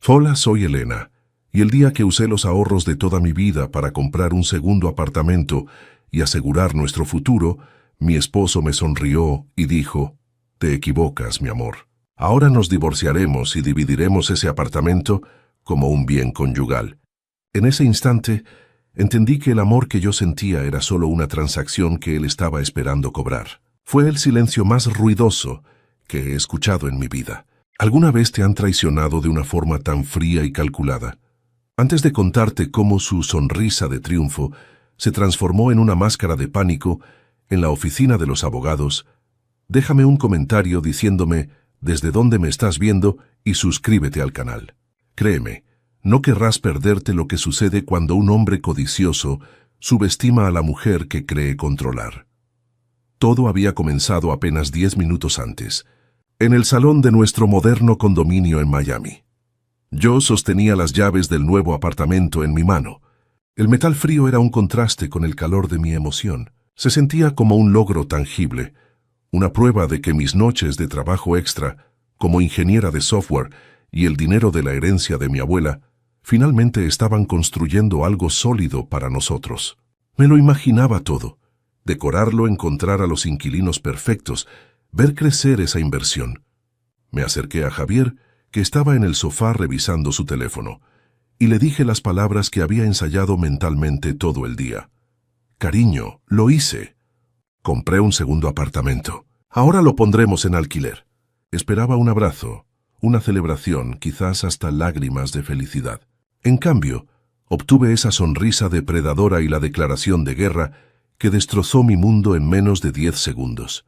Hola, soy Elena, y el día que usé los ahorros de toda mi vida para comprar un segundo apartamento y asegurar nuestro futuro, mi esposo me sonrió y dijo: «Te equivocas, mi amor. Ahora nos divorciaremos y dividiremos ese apartamento como un bien conyugal». En ese instante, entendí que el amor que yo sentía era solo una transacción que él estaba esperando cobrar. Fue el silencio más ruidoso que he escuchado en mi vida. ¿Alguna vez te han traicionado de una forma tan fría y calculada? Antes de contarte cómo su sonrisa de triunfo se transformó en una máscara de pánico en la oficina de los abogados, déjame un comentario diciéndome desde dónde me estás viendo y suscríbete al canal. Créeme, no querrás perderte lo que sucede cuando un hombre codicioso subestima a la mujer que cree controlar. Todo había comenzado apenas 10 minutos antes, en el salón de nuestro moderno condominio en Miami. Yo sostenía las llaves del nuevo apartamento en mi mano. El metal frío era un contraste con el calor de mi emoción. Se sentía como un logro tangible, una prueba de que mis noches de trabajo extra, como ingeniera de software, y el dinero de la herencia de mi abuela, finalmente estaban construyendo algo sólido para nosotros. Me lo imaginaba todo: decorarlo, encontrar a los inquilinos perfectos, ver crecer esa inversión. Me acerqué a Javier, que estaba en el sofá revisando su teléfono, y le dije las palabras que había ensayado mentalmente todo el día. «Cariño, lo hice. Compré un segundo apartamento. Ahora lo pondremos en alquiler». Esperaba un abrazo, una celebración, quizás hasta lágrimas de felicidad. En cambio, obtuve esa sonrisa depredadora y la declaración de guerra que destrozó mi mundo en menos de 10 segundos.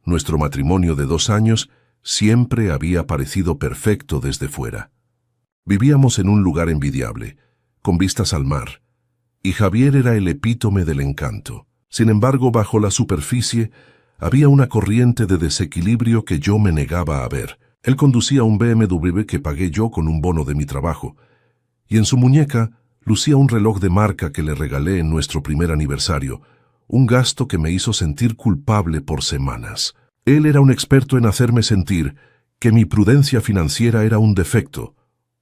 Nuestro matrimonio de 2 años siempre había parecido perfecto desde fuera. Vivíamos en un lugar envidiable, con vistas al mar, y Javier era el epítome del encanto. Sin embargo, bajo la superficie había una corriente de desequilibrio que yo me negaba a ver. Él conducía un BMW que pagué yo con un bono de mi trabajo, y en su muñeca lucía un reloj de marca que le regalé en nuestro primer aniversario, un gasto que me hizo sentir culpable por semanas. Él era un experto en hacerme sentir que mi prudencia financiera era un defecto,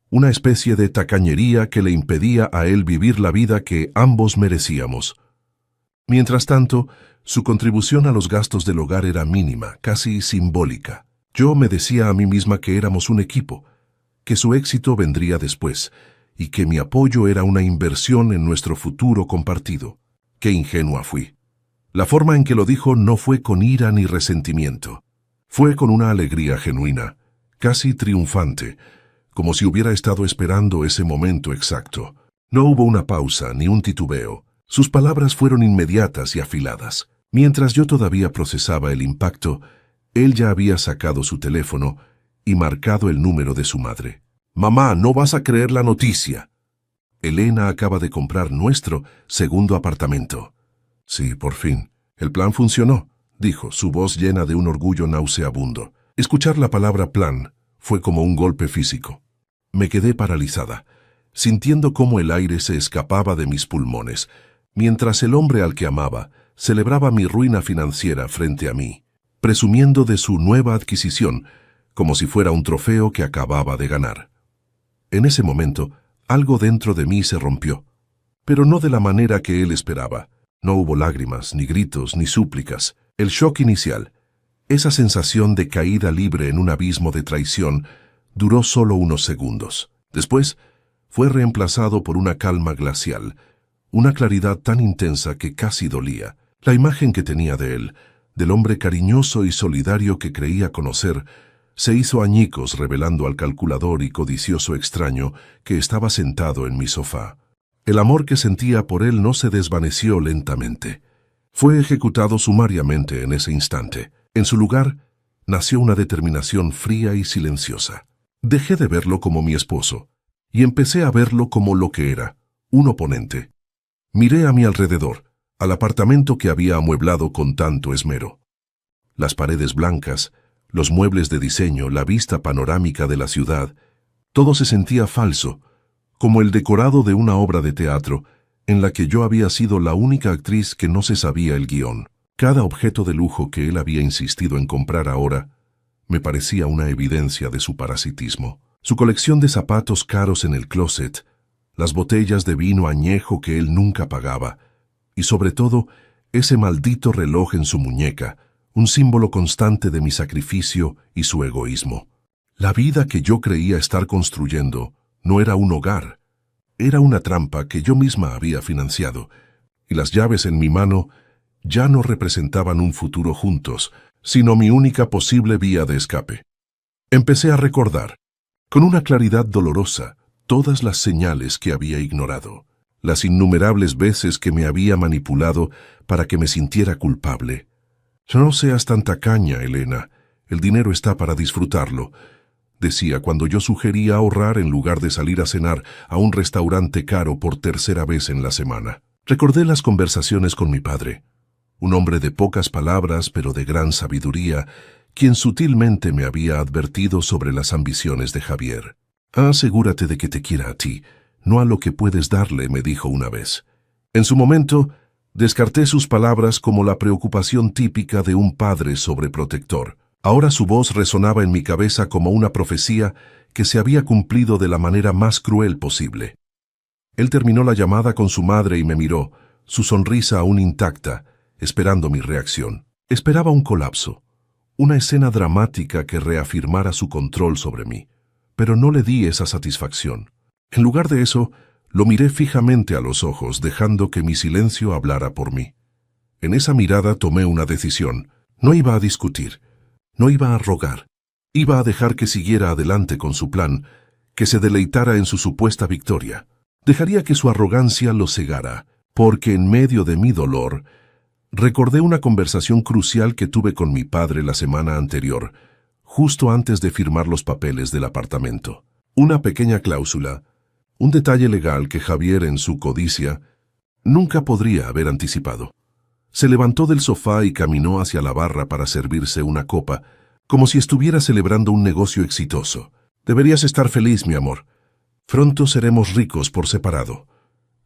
una especie de tacañería que le impedía a él vivir la vida que ambos merecíamos. Mientras tanto, su contribución a los gastos del hogar era mínima, casi simbólica. Yo me decía a mí misma que éramos un equipo, que su éxito vendría después, y que mi apoyo era una inversión en nuestro futuro compartido. Qué ingenua fui. La forma en que lo dijo no fue con ira ni resentimiento. Fue con una alegría genuina, casi triunfante, como si hubiera estado esperando ese momento exacto. No hubo una pausa ni un titubeo. Sus palabras fueron inmediatas y afiladas. Mientras yo todavía procesaba el impacto, él ya había sacado su teléfono y marcado el número de su madre. «Mamá, no vas a creer la noticia. Elena acaba de comprar nuestro segundo apartamento». «Sí, por fin. El plan funcionó», dijo, su voz llena de un orgullo nauseabundo. Escuchar la palabra plan fue como un golpe físico. Me quedé paralizada, sintiendo cómo el aire se escapaba de mis pulmones, mientras el hombre al que amaba celebraba mi ruina financiera frente a mí, presumiendo de su nueva adquisición, como si fuera un trofeo que acababa de ganar. En ese momento, algo dentro de mí se rompió, pero no de la manera que él esperaba. No hubo lágrimas, ni gritos, ni súplicas. El shock inicial, esa sensación de caída libre en un abismo de traición, duró solo unos segundos. Después, fue reemplazado por una calma glacial, una claridad tan intensa que casi dolía. La imagen que tenía de él, del hombre cariñoso y solidario que creía conocer, se hizo añicos revelando al calculador y codicioso extraño que estaba sentado en mi sofá. El amor que sentía por él no se desvaneció lentamente. Fue ejecutado sumariamente en ese instante. En su lugar, nació una determinación fría y silenciosa. Dejé de verlo como mi esposo, y empecé a verlo como lo que era, un oponente. Miré a mi alrededor, al apartamento que había amueblado con tanto esmero. Las paredes blancas, los muebles de diseño, la vista panorámica de la ciudad, todo se sentía falso, como el decorado de una obra de teatro en la que yo había sido la única actriz que no se sabía el guión. Cada objeto de lujo que él había insistido en comprar ahora me parecía una evidencia de su parasitismo. su colección de zapatos caros en el closet, las botellas de vino añejo que él nunca pagaba, y sobre todo, ese maldito reloj en su muñeca, un símbolo constante de mi sacrificio y su egoísmo. La vida que yo creía estar construyendo no era un hogar, era una trampa que yo misma había financiado, y las llaves en mi mano ya no representaban un futuro juntos, sino mi única posible vía de escape. Empecé a recordar, con una claridad dolorosa, todas las señales que había ignorado, las innumerables veces que me había manipulado para que me sintiera culpable. No seas tan tacaña, Elena, el dinero está para disfrutarlo, decía cuando yo sugería ahorrar en lugar de salir a cenar a un restaurante caro por tercera vez en la semana. Recordé las conversaciones con mi padre, un hombre de pocas palabras pero de gran sabiduría, quien sutilmente me había advertido sobre las ambiciones de Javier. Asegúrate de que te quiera a ti, no a lo que puedes darle, me dijo una vez. En su momento, descarté sus palabras como la preocupación típica de un padre sobreprotector. Ahora su voz resonaba en mi cabeza como una profecía que se había cumplido de la manera más cruel posible. Él terminó la llamada con su madre y me miró, su sonrisa aún intacta, esperando mi reacción. Esperaba un colapso, una escena dramática que reafirmara su control sobre mí, pero no le di esa satisfacción. En lugar de eso, lo miré fijamente a los ojos, dejando que mi silencio hablara por mí. En esa mirada tomé una decisión. No iba a discutir, no iba a rogar, iba a dejar que siguiera adelante con su plan, que se deleitara en su supuesta victoria. Dejaría que su arrogancia lo cegara, porque en medio de mi dolor, recordé una conversación crucial que tuve con mi padre la semana anterior, justo antes de firmar los papeles del apartamento. Una pequeña cláusula, un detalle legal que Javier, en su codicia, nunca podría haber anticipado. Se levantó del sofá y caminó hacia la barra para servirse una copa, como si estuviera celebrando un negocio exitoso. Deberías estar feliz, mi amor. Pronto seremos ricos por separado,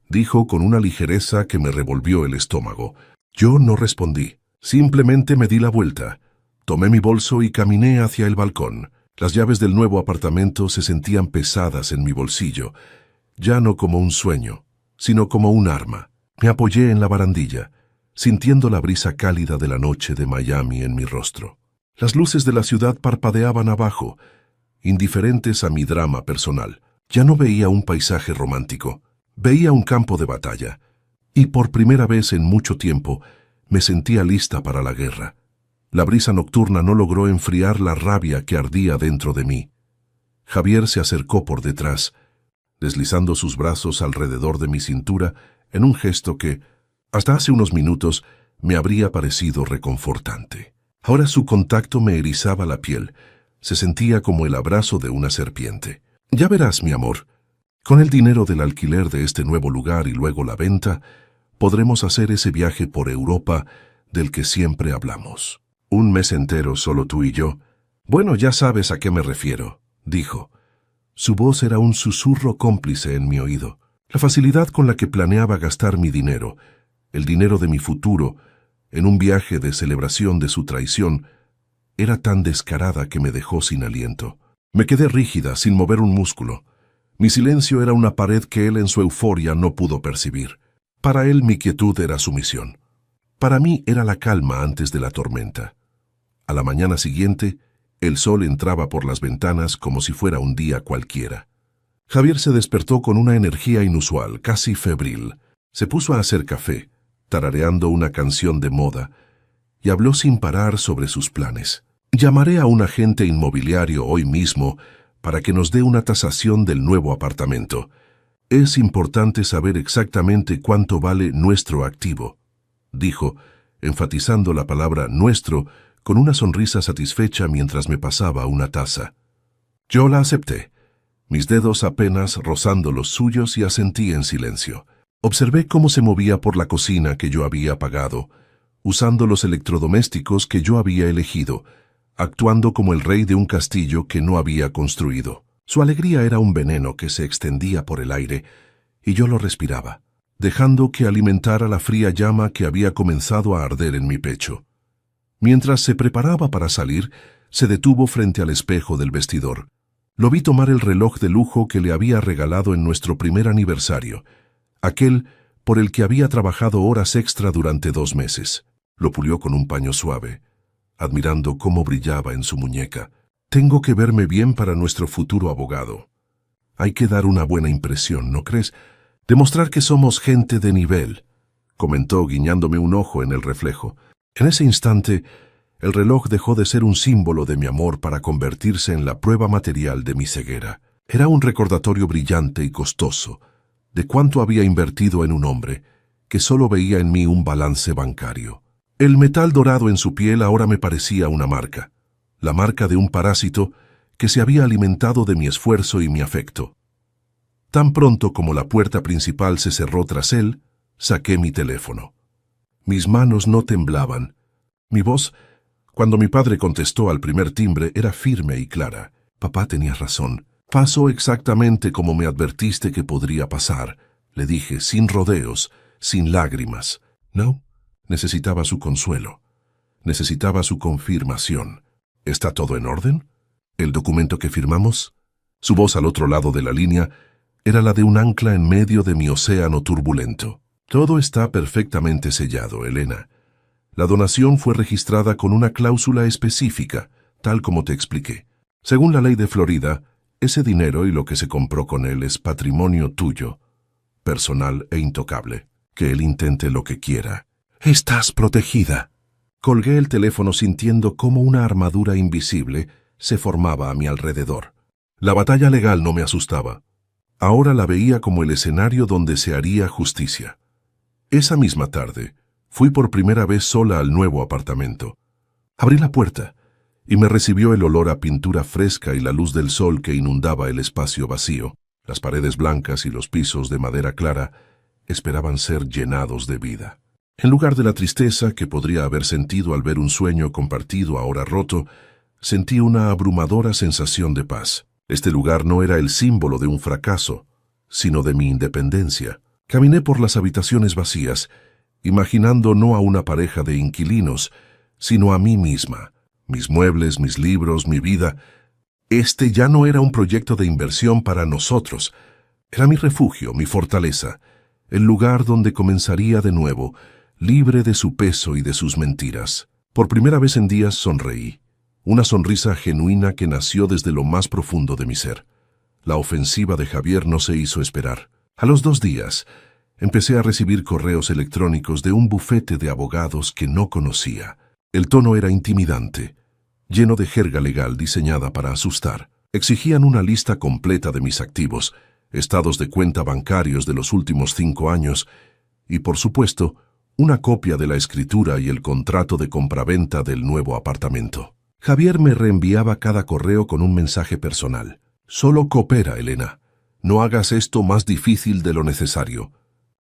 dijo con una ligereza que me revolvió el estómago. Yo no respondí, simplemente me di la vuelta, tomé mi bolso y caminé hacia el balcón. Las llaves del nuevo apartamento se sentían pesadas en mi bolsillo, ya no como un sueño, sino como un arma. Me apoyé en la barandilla, sintiendo la brisa cálida de la noche de Miami en mi rostro. Las luces de la ciudad parpadeaban abajo, indiferentes a mi drama personal. Ya no veía un paisaje romántico, veía un campo de batalla, y por primera vez en mucho tiempo me sentía lista para la guerra. La brisa nocturna no logró enfriar la rabia que ardía dentro de mí. Javier se acercó por detrás, deslizando sus brazos alrededor de mi cintura en un gesto que, hasta hace unos minutos, me habría parecido reconfortante. Ahora su contacto me erizaba la piel, se sentía como el abrazo de una serpiente. Ya verás, mi amor, con el dinero del alquiler de este nuevo lugar y luego la venta, podremos hacer ese viaje por Europa del que siempre hablamos. Un mes entero solo tú y yo. Bueno, ya sabes a qué me refiero, dijo. Su voz era un susurro cómplice en mi oído. La facilidad con la que planeaba gastar mi dinero, el dinero de mi futuro, en un viaje de celebración de su traición, era tan descarada que me dejó sin aliento. Me quedé rígida, sin mover un músculo. Mi silencio era una pared que él en su euforia no pudo percibir. Para él mi quietud era sumisión. Para mí era la calma antes de la tormenta. A la mañana siguiente, el sol entraba por las ventanas como si fuera un día cualquiera. Javier se despertó con una energía inusual, casi febril. Se puso a hacer café, tarareando una canción de moda, y habló sin parar sobre sus planes. Llamaré a un agente inmobiliario hoy mismo para que nos dé una tasación del nuevo apartamento. Es importante saber exactamente cuánto vale nuestro activo, dijo, enfatizando la palabra nuestro con una sonrisa satisfecha mientras me pasaba una taza. Yo la acepté, mis dedos apenas rozando los suyos, y asentí en silencio. Observé cómo se movía por la cocina que yo había pagado, usando los electrodomésticos que yo había elegido, actuando como el rey de un castillo que no había construido. Su alegría era un veneno que se extendía por el aire, y yo lo respiraba, dejando que alimentara la fría llama que había comenzado a arder en mi pecho. Mientras se preparaba para salir, se detuvo frente al espejo del vestidor. Lo vi tomar el reloj de lujo que le había regalado en nuestro primer aniversario, aquel por el que había trabajado horas extra durante 2 meses. Lo pulió con un paño suave, admirando cómo brillaba en su muñeca. Tengo que verme bien para nuestro futuro abogado. Hay que dar una buena impresión, ¿no crees? Demostrar que somos gente de nivel, comentó guiñándome un ojo en el reflejo. En ese instante, el reloj dejó de ser un símbolo de mi amor para convertirse en la prueba material de mi ceguera. Era un recordatorio brillante y costoso de cuánto había invertido en un hombre que solo veía en mí un balance bancario. El metal dorado en su piel ahora me parecía una marca, la marca de un parásito que se había alimentado de mi esfuerzo y mi afecto. Tan pronto como la puerta principal se cerró tras él, saqué mi teléfono. Mis manos no temblaban. Mi voz, cuando mi padre contestó al primer timbre, era firme y clara. Papá, tenías razón. Pasó exactamente como me advertiste que podría pasar, le dije, sin rodeos, sin lágrimas. No, necesitaba su consuelo. Necesitaba su confirmación. ¿Está todo en orden? ¿El documento que firmamos? Su voz al otro lado de la línea era la de un ancla en medio de mi océano turbulento. Todo está perfectamente sellado, Elena. La donación fue registrada con una cláusula específica, tal como te expliqué. Según la ley de Florida, ese dinero y lo que se compró con él es patrimonio tuyo, personal e intocable. Que él intente lo que quiera. Estás protegida. Colgué el teléfono sintiendo cómo una armadura invisible se formaba a mi alrededor. La batalla legal no me asustaba. Ahora la veía como el escenario donde se haría justicia. Esa misma tarde, fui por primera vez sola al nuevo apartamento. Abrí la puerta y me recibió el olor a pintura fresca y la luz del sol que inundaba el espacio vacío. Las paredes blancas y los pisos de madera clara esperaban ser llenados de vida. En lugar de la tristeza que podría haber sentido al ver un sueño compartido ahora roto, sentí una abrumadora sensación de paz. Este lugar no era el símbolo de un fracaso, sino de mi independencia. Caminé por las habitaciones vacías, imaginando no a una pareja de inquilinos, sino a mí misma. Mis muebles, mis libros, mi vida. Este ya no era un proyecto de inversión para nosotros. Era mi refugio, mi fortaleza, el lugar donde comenzaría de nuevo, libre de su peso y de sus mentiras. Por primera vez en días sonreí, una sonrisa genuina que nació desde lo más profundo de mi ser. La ofensiva de Javier no se hizo esperar. A los 2 días, empecé a recibir correos electrónicos de un bufete de abogados que no conocía. El tono era intimidante, lleno de jerga legal diseñada para asustar. Exigían una lista completa de mis activos, estados de cuenta bancarios de los últimos 5 años y, por supuesto, una copia de la escritura y el contrato de compraventa del nuevo apartamento. Javier me reenviaba cada correo con un mensaje personal. Solo coopera, Elena. No hagas esto más difícil de lo necesario.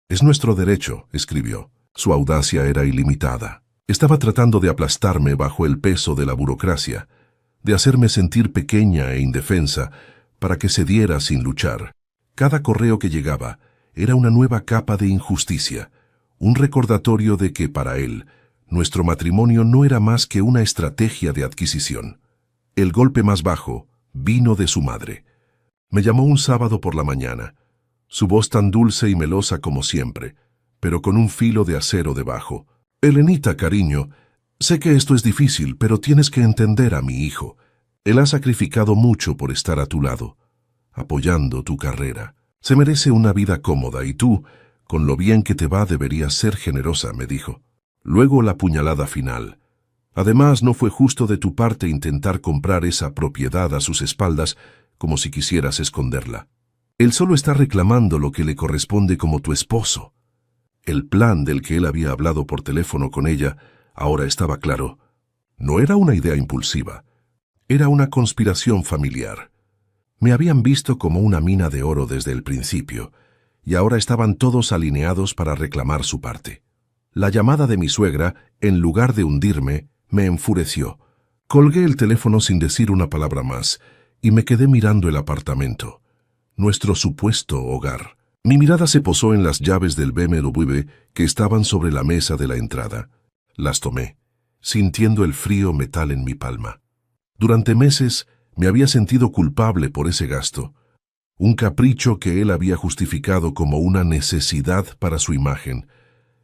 Es nuestro derecho, escribió. Su audacia era ilimitada. Estaba tratando de aplastarme bajo el peso de la burocracia, de hacerme sentir pequeña e indefensa para que cediera sin luchar. Cada correo que llegaba era una nueva capa de injusticia, un recordatorio de que para él, nuestro matrimonio no era más que una estrategia de adquisición. El golpe más bajo vino de su madre. Me llamó un sábado por la mañana, su voz tan dulce y melosa como siempre, pero con un filo de acero debajo. Elenita, cariño, sé que esto es difícil, pero tienes que entender a mi hijo. Él ha sacrificado mucho por estar a tu lado, apoyando tu carrera. Se merece una vida cómoda y tú, con lo bien que te va, deberías ser generosa, me dijo. Luego la puñalada final. Además, no fue justo de tu parte intentar comprar esa propiedad a sus espaldas como si quisieras esconderla. Él solo está reclamando lo que le corresponde como tu esposo. El plan del que él había hablado por teléfono con ella ahora estaba claro. No era una idea impulsiva. Era una conspiración familiar. Me habían visto como una mina de oro desde el principio, y ahora estaban todos alineados para reclamar su parte. La llamada de mi suegra, en lugar de hundirme, me enfureció. Colgué el teléfono sin decir una palabra más, y me quedé mirando el apartamento, nuestro supuesto hogar. Mi mirada se posó en las llaves del BMW que estaban sobre la mesa de la entrada. Las tomé, sintiendo el frío metal en mi palma. Durante meses Me había sentido culpable por ese gasto, un capricho que él había justificado como una necesidad para su imagen.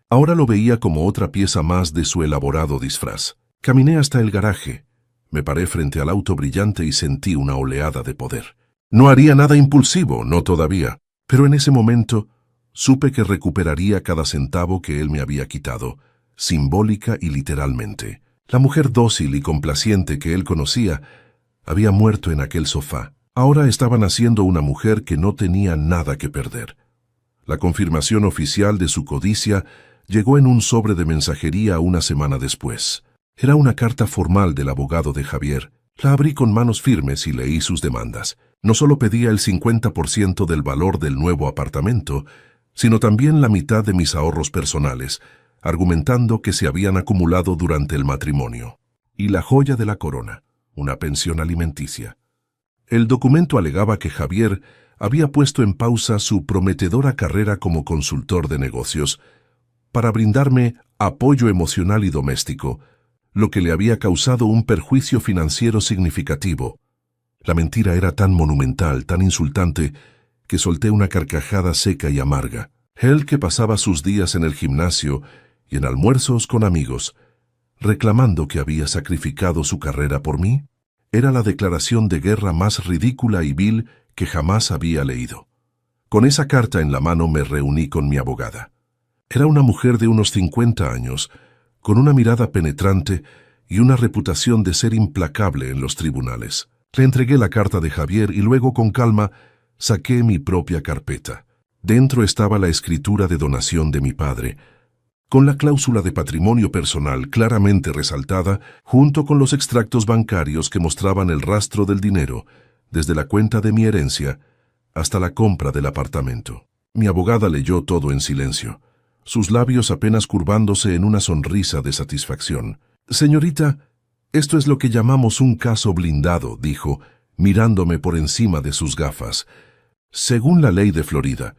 Ahora lo veía como otra pieza más de su elaborado disfraz. Caminé hasta el garaje, me paré frente al auto brillante y sentí una oleada de poder. No haría nada impulsivo, no todavía, pero en ese momento supe que recuperaría cada centavo que él me había quitado, simbólica y literalmente. La mujer dócil y complaciente que él conocía había muerto en aquel sofá. Ahora estaba naciendo una mujer que no tenía nada que perder. La confirmación oficial de su codicia llegó en un sobre de mensajería una semana después. Era una carta formal del abogado de Javier. La abrí con manos firmes y leí sus demandas. No solo pedía el 50% del valor del nuevo apartamento, sino también la mitad de mis ahorros personales, argumentando que se habían acumulado durante el matrimonio. Y la joya de la corona, una pensión alimenticia. El documento alegaba que Javier había puesto en pausa su prometedora carrera como consultor de negocios para brindarme apoyo emocional y doméstico, lo que le había causado un perjuicio financiero significativo. La mentira era tan monumental, tan insultante, que solté una carcajada seca y amarga. Él, que pasaba sus días en el gimnasio y en almuerzos con amigos, reclamando que había sacrificado su carrera por mí, era la declaración de guerra más ridícula y vil que jamás había leído. Con esa carta en la mano me reuní con mi abogada. Era una mujer de unos 50 años, con una mirada penetrante y una reputación de ser implacable en los tribunales. Le entregué la carta de Javier y luego, con calma, saqué mi propia carpeta. Dentro estaba la escritura de donación de mi padre, con la cláusula de patrimonio personal claramente resaltada, junto con los extractos bancarios que mostraban el rastro del dinero, desde la cuenta de mi herencia hasta la compra del apartamento. Mi abogada leyó todo en silencio, sus labios apenas curvándose en una sonrisa de satisfacción. «Señorita, esto es lo que llamamos un caso blindado», dijo, mirándome por encima de sus gafas. «Según la ley de Florida,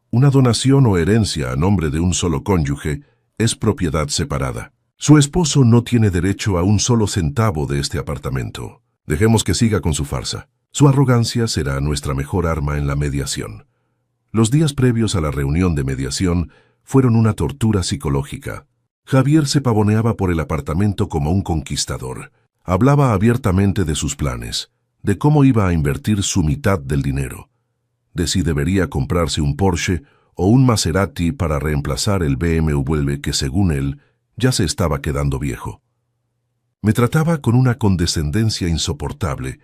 una donación o herencia a nombre de un solo cónyuge es propiedad separada. Su esposo no tiene derecho a un solo centavo de este apartamento. Dejemos que siga con su farsa. Su arrogancia será nuestra mejor arma en la mediación». Los días previos a la reunión de mediación fueron una tortura psicológica. Javier se pavoneaba por el apartamento como un conquistador. Hablaba abiertamente de sus planes, de cómo iba a invertir su mitad del dinero, de si debería comprarse un Porsche o un Maserati para reemplazar el BMW que, según él, ya se estaba quedando viejo. Me trataba con una condescendencia insoportable,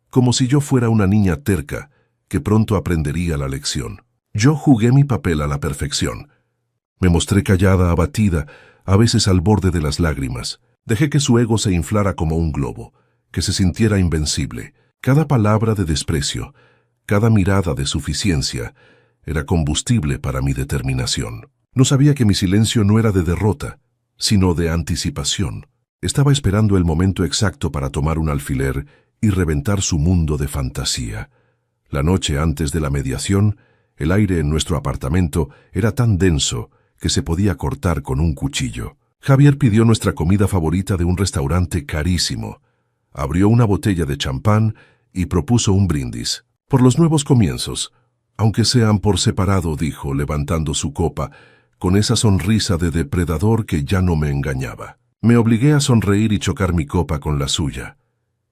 como si yo fuera una niña terca que pronto aprendería la lección. Yo jugué mi papel a la perfección. Me mostré callada, abatida, a veces al borde de las lágrimas. Dejé que su ego se inflara como un globo, que se sintiera invencible. Cada palabra de desprecio, cada mirada de suficiencia, era combustible para mi determinación. No sabía que mi silencio no era de derrota, sino de anticipación. Estaba esperando el momento exacto para tomar un alfiler y reventar su mundo de fantasía. La noche antes de la mediación, el aire en nuestro apartamento era tan denso que se podía cortar con un cuchillo. Javier pidió nuestra comida favorita de un restaurante carísimo. Abrió una botella de champán y propuso un brindis. «Por los nuevos comienzos, aunque sean por separado», dijo, levantando su copa, con esa sonrisa de depredador que ya no me engañaba. Me obligué a sonreír y chocar mi copa con la suya,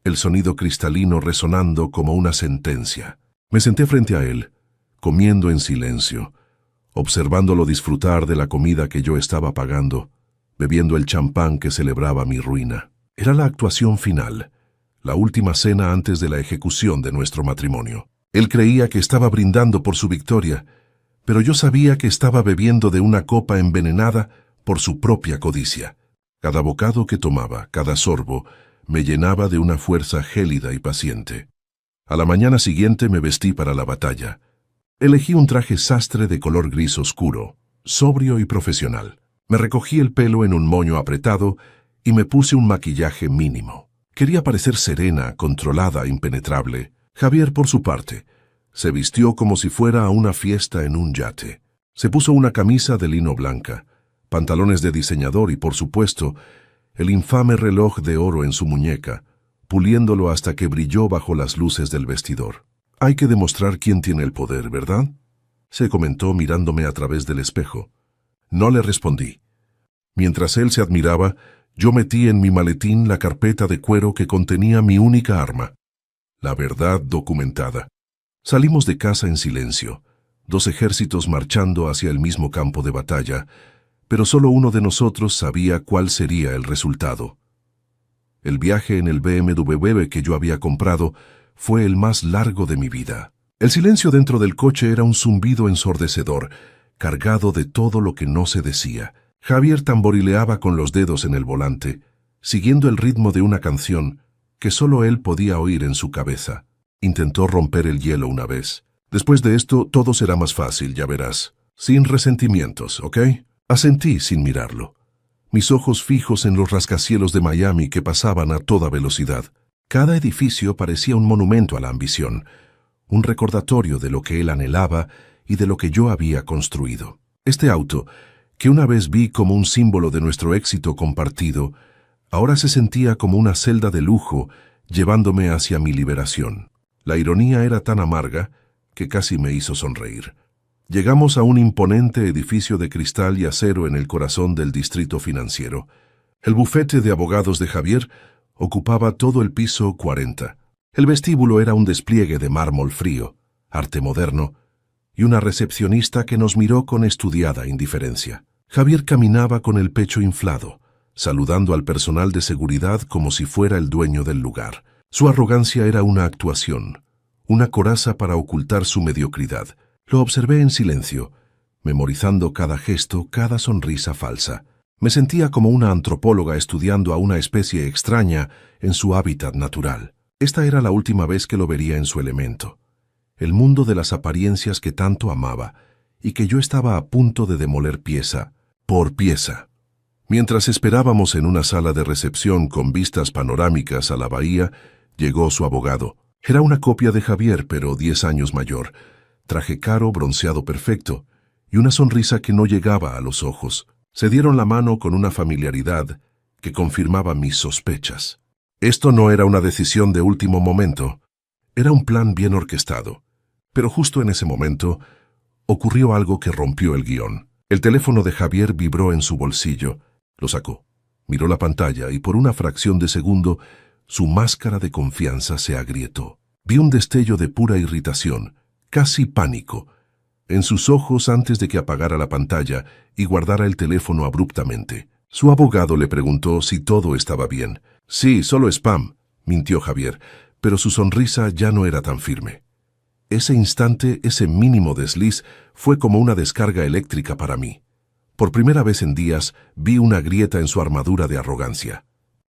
el sonido cristalino resonando como una sentencia. Me senté frente a él, comiendo en silencio, observándolo disfrutar de la comida que yo estaba pagando, bebiendo el champán que celebraba mi ruina. Era la actuación final, la última cena antes de la ejecución de nuestro matrimonio. Él creía que estaba brindando por su victoria, pero yo sabía que estaba bebiendo de una copa envenenada por su propia codicia. Cada bocado que tomaba, cada sorbo, me llenaba de una fuerza gélida y paciente. A la mañana siguiente me vestí para la batalla. Elegí un traje sastre de color gris oscuro, sobrio y profesional. Me recogí el pelo en un moño apretado y me puse un maquillaje mínimo. Quería parecer serena, controlada, impenetrable. Javier, por su parte, se vistió como si fuera a una fiesta en un yate. Se puso una camisa de lino blanca, pantalones de diseñador y, por supuesto, el infame reloj de oro en su muñeca, puliéndolo hasta que brilló bajo las luces del vestidor. Hay que demostrar quién tiene el poder, ¿verdad?, se comentó mirándome a través del espejo. No le respondí. Mientras él se admiraba, yo metí en mi maletín la carpeta de cuero que contenía mi única arma, la verdad documentada. Salimos de casa en silencio, 2 ejércitos marchando hacia el mismo campo de batalla, pero solo uno de nosotros sabía cuál sería el resultado. El viaje en el BMW que yo había comprado fue el más largo de mi vida. El silencio dentro del coche era un zumbido ensordecedor, cargado de todo lo que no se decía. Javier tamborileaba con los dedos en el volante, siguiendo el ritmo de una canción que solo él podía oír en su cabeza. Intentó romper el hielo una vez. Después de esto, todo será más fácil, ya verás. Sin resentimientos, ¿ok? Asentí sin mirarlo. Mis ojos fijos en los rascacielos de Miami que pasaban a toda velocidad. Cada edificio parecía un monumento a la ambición, un recordatorio de lo que él anhelaba y de lo que yo había construido. Este auto, que una vez vi como un símbolo de nuestro éxito compartido, ahora se sentía como una celda de lujo llevándome hacia mi liberación. La ironía era tan amarga que casi me hizo sonreír. Llegamos a un imponente edificio de cristal y acero en el corazón del distrito financiero. El bufete de abogados de Javier ocupaba todo el piso 40. El vestíbulo era un despliegue de mármol frío, arte moderno, y una recepcionista que nos miró con estudiada indiferencia. Javier caminaba con el pecho inflado, saludando al personal de seguridad como si fuera el dueño del lugar. Su arrogancia era una actuación, una coraza para ocultar su mediocridad. Lo observé en silencio, memorizando cada gesto, cada sonrisa falsa. Me sentía como una antropóloga estudiando a una especie extraña en su hábitat natural. Esta era la última vez que lo vería en su elemento. El mundo de las apariencias que tanto amaba y que yo estaba a punto de demoler pieza por pieza. Mientras esperábamos en una sala de recepción con vistas panorámicas a la bahía, llegó su abogado. Era una copia de Javier, pero 10 años mayor. Traje caro, bronceado perfecto, y una sonrisa que no llegaba a los ojos. Se dieron la mano con una familiaridad que confirmaba mis sospechas. Esto no era una decisión de último momento, era un plan bien orquestado. Pero justo en ese momento ocurrió algo que rompió el guión. El teléfono de Javier vibró en su bolsillo. Lo sacó, miró la pantalla y por una fracción de segundo su máscara de confianza se agrietó. Vi un destello de pura irritación, casi pánico, en sus ojos antes de que apagara la pantalla y guardara el teléfono abruptamente. Su abogado le preguntó si todo estaba bien. Sí, solo spam, mintió Javier, pero su sonrisa ya no era tan firme. Ese instante, ese mínimo desliz, fue como una descarga eléctrica para mí. Por primera vez en días vi una grieta en su armadura de arrogancia.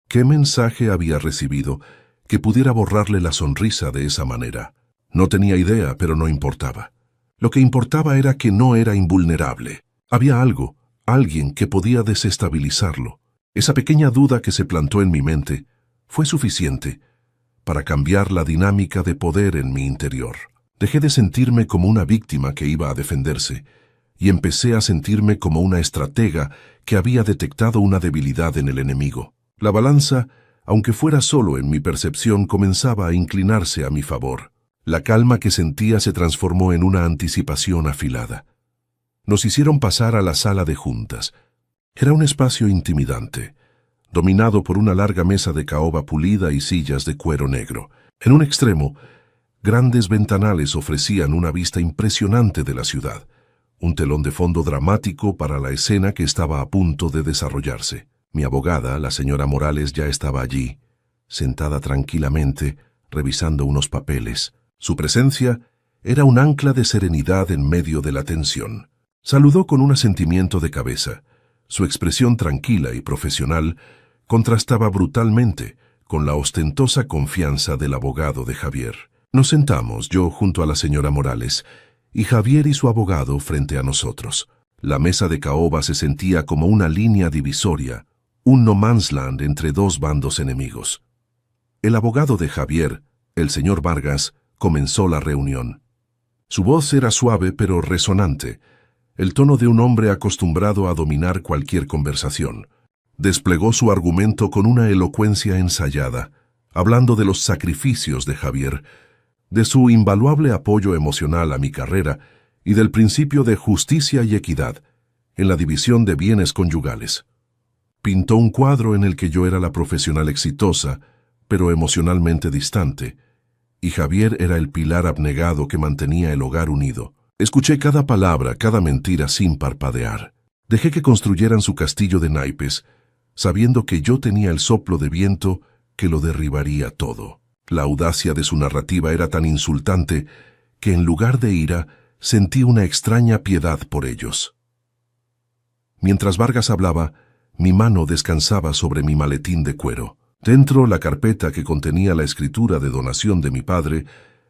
¿Qué mensaje había recibido que pudiera borrarle la sonrisa de esa manera? No tenía idea, pero no importaba. Lo que importaba era que no era invulnerable. Había algo, alguien que podía desestabilizarlo. Esa pequeña duda que se plantó en mi mente fue suficiente para cambiar la dinámica de poder en mi interior. Dejé de sentirme como una víctima que iba a defenderse y empecé a sentirme como una estratega que había detectado una debilidad en el enemigo. La balanza, aunque fuera solo en mi percepción, comenzaba a inclinarse a mi favor. La calma que sentía se transformó en una anticipación afilada. Nos hicieron pasar a la sala de juntas. Era un espacio intimidante, dominado por una larga mesa de caoba pulida y sillas de cuero negro. En un extremo, grandes ventanales ofrecían una vista impresionante de la ciudad, un telón de fondo dramático para la escena que estaba a punto de desarrollarse. Mi abogada, la señora Morales, ya estaba allí, sentada tranquilamente, revisando unos papeles. Su presencia era un ancla de serenidad en medio de la tensión. Saludó con un asentimiento de cabeza. Su expresión tranquila y profesional contrastaba brutalmente con la ostentosa confianza del abogado de Javier. Nos sentamos, yo junto a la señora Morales, y Javier y su abogado frente a nosotros. La mesa de caoba se sentía como una línea divisoria, un no man's land entre dos bandos enemigos. El abogado de Javier, el señor Vargas, comenzó la reunión. Su voz era suave pero resonante, el tono de un hombre acostumbrado a dominar cualquier conversación. Desplegó su argumento con una elocuencia ensayada, hablando de los sacrificios de Javier, de su invaluable apoyo emocional a mi carrera y del principio de justicia y equidad en la división de bienes conyugales. Pintó un cuadro en el que yo era la profesional exitosa, pero emocionalmente distante, y Javier era el pilar abnegado que mantenía el hogar unido. Escuché cada palabra, cada mentira sin parpadear. Dejé que construyeran su castillo de naipes, sabiendo que yo tenía el soplo de viento que lo derribaría todo. La audacia de su narrativa era tan insultante que en lugar de ira sentí una extraña piedad por ellos. Mientras Vargas hablaba, mi mano descansaba sobre mi maletín de cuero. Dentro, la carpeta que contenía la escritura de donación de mi padre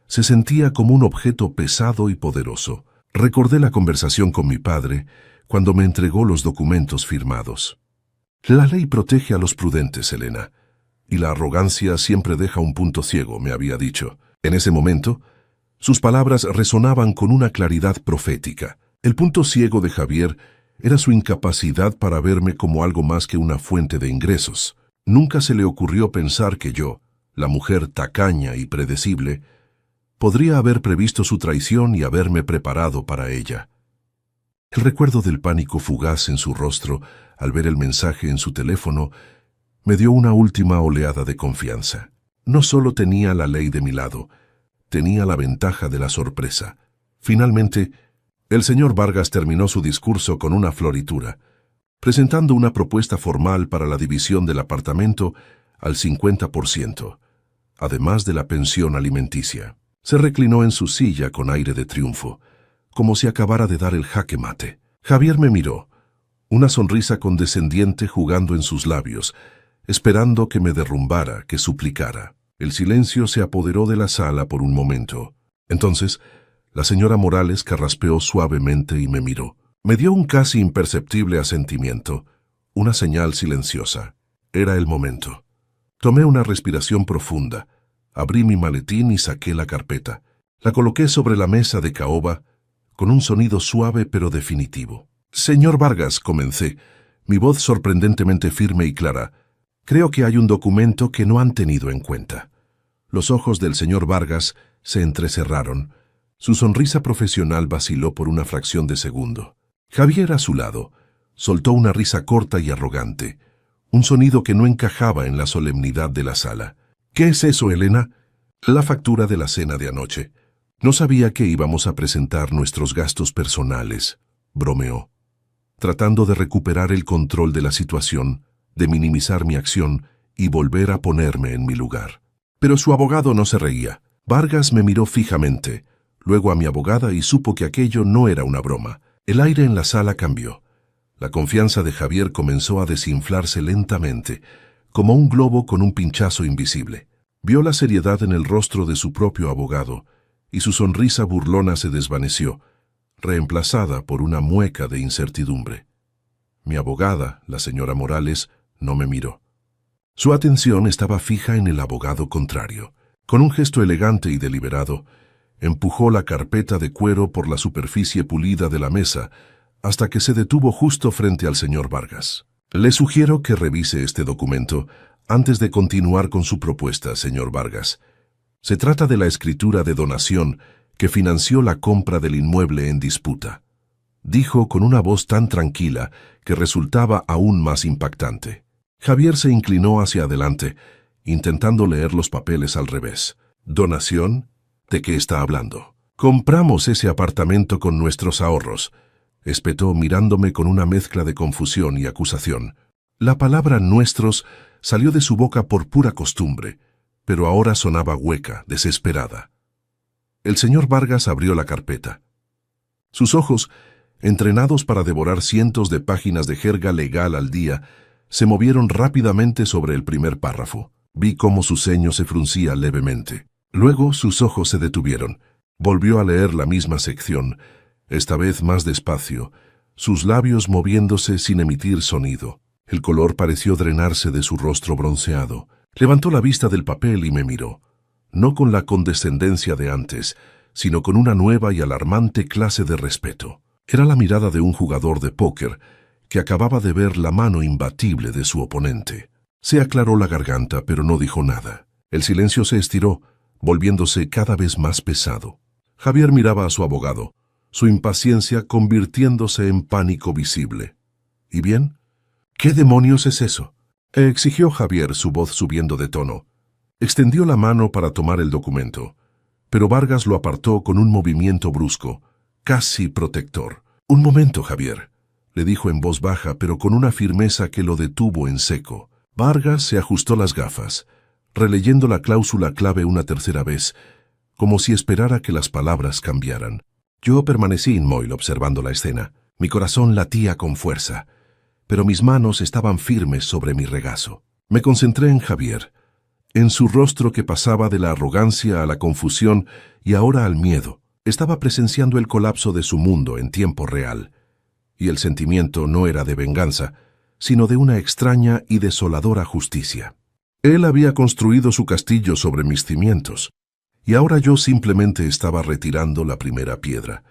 se sentía como un objeto pesado y poderoso. Recordé la conversación con mi padre cuando me entregó los documentos firmados. La ley protege a los prudentes, Elena, y la arrogancia siempre deja un punto ciego, me había dicho. En ese momento, sus palabras resonaban con una claridad profética. El punto ciego de Javier era su incapacidad para verme como algo más que una fuente de ingresos. Nunca se le ocurrió pensar que yo, la mujer tacaña y predecible, podría haber previsto su traición y haberme preparado para ella. El recuerdo del pánico fugaz en su rostro al ver el mensaje en su teléfono me dio una última oleada de confianza. No solo tenía la ley de mi lado, tenía la ventaja de la sorpresa. Finalmente, el señor Vargas terminó su discurso con una floritura, presentando una propuesta formal para la división del apartamento al 50%, además de la pensión alimenticia. Se reclinó en su silla con aire de triunfo, como si acabara de dar el jaque mate. Javier me miró, una sonrisa condescendiente jugando en sus labios, esperando que me derrumbara, que suplicara. El silencio se apoderó de la sala por un momento. Entonces, la señora Morales carraspeó suavemente y me miró. Me dio un casi imperceptible asentimiento, una señal silenciosa. Era el momento. Tomé una respiración profunda, abrí mi maletín y saqué la carpeta. La coloqué sobre la mesa de caoba, con un sonido suave pero definitivo. «Señor Vargas», comencé, mi voz sorprendentemente firme y clara, «creo que hay un documento que no han tenido en cuenta». Los ojos del señor Vargas se entrecerraron. Su sonrisa profesional vaciló por una fracción de segundo. Javier, a su lado, soltó una risa corta y arrogante, un sonido que no encajaba en la solemnidad de la sala. «¿Qué es eso, Elena?» «La factura de la cena de anoche. No sabía que íbamos a presentar nuestros gastos personales», bromeó, tratando de recuperar el control de la situación, de minimizar mi acción y volver a ponerme en mi lugar. Pero su abogado no se reía. Vargas me miró fijamente, luego a mi abogada y supo que aquello no era una broma. El aire en la sala cambió. La confianza de Javier comenzó a desinflarse lentamente, como un globo con un pinchazo invisible. Vio la seriedad en el rostro de su propio abogado, y su sonrisa burlona se desvaneció, reemplazada por una mueca de incertidumbre. Mi abogada, la señora Morales, no me miró. Su atención estaba fija en el abogado contrario. Con un gesto elegante y deliberado, empujó la carpeta de cuero por la superficie pulida de la mesa hasta que se detuvo justo frente al señor Vargas. «Le sugiero que revise este documento antes de continuar con su propuesta, señor Vargas. Se trata de la escritura de donación que financió la compra del inmueble en disputa», dijo con una voz tan tranquila que resultaba aún más impactante. Javier se inclinó hacia adelante, intentando leer los papeles al revés. «¿Donación? ¿De qué está hablando?» «Compramos ese apartamento con nuestros ahorros», espetó mirándome con una mezcla de confusión y acusación. La palabra «nuestros» salió de su boca por pura costumbre, pero ahora sonaba hueca, desesperada. El señor Vargas abrió la carpeta. Sus ojos, entrenados para devorar cientos de páginas de jerga legal al día, se movieron rápidamente sobre el primer párrafo. Vi cómo su ceño se fruncía levemente. Luego sus ojos se detuvieron. Volvió a leer la misma sección, esta vez más despacio, sus labios moviéndose sin emitir sonido. El color pareció drenarse de su rostro bronceado. Levantó la vista del papel y me miró, no con la condescendencia de antes, sino con una nueva y alarmante clase de respeto. Era la mirada de un jugador de póker que acababa de ver la mano imbatible de su oponente. Se aclaró la garganta, pero no dijo nada. El silencio se estiró, volviéndose cada vez más pesado. Javier miraba a su abogado, su impaciencia convirtiéndose en pánico visible. ¿Y bien? ¿Qué demonios es eso?, exigió Javier, su voz subiendo de tono. Extendió la mano para tomar el documento, pero Vargas lo apartó con un movimiento brusco, casi protector. «Un momento, Javier», le dijo en voz baja, pero con una firmeza que lo detuvo en seco. Vargas se ajustó las gafas, releyendo la cláusula clave una tercera vez, como si esperara que las palabras cambiaran. Yo permanecí inmóvil observando la escena. Mi corazón latía con fuerza, pero mis manos estaban firmes sobre mi regazo. Me concentré en Javier, en su rostro que pasaba de la arrogancia a la confusión y ahora al miedo. Estaba presenciando el colapso de su mundo en tiempo real, y el sentimiento no era de venganza, sino de una extraña y desoladora justicia. Él había construido su castillo sobre mis cimientos, y ahora yo simplemente estaba retirando la primera piedra.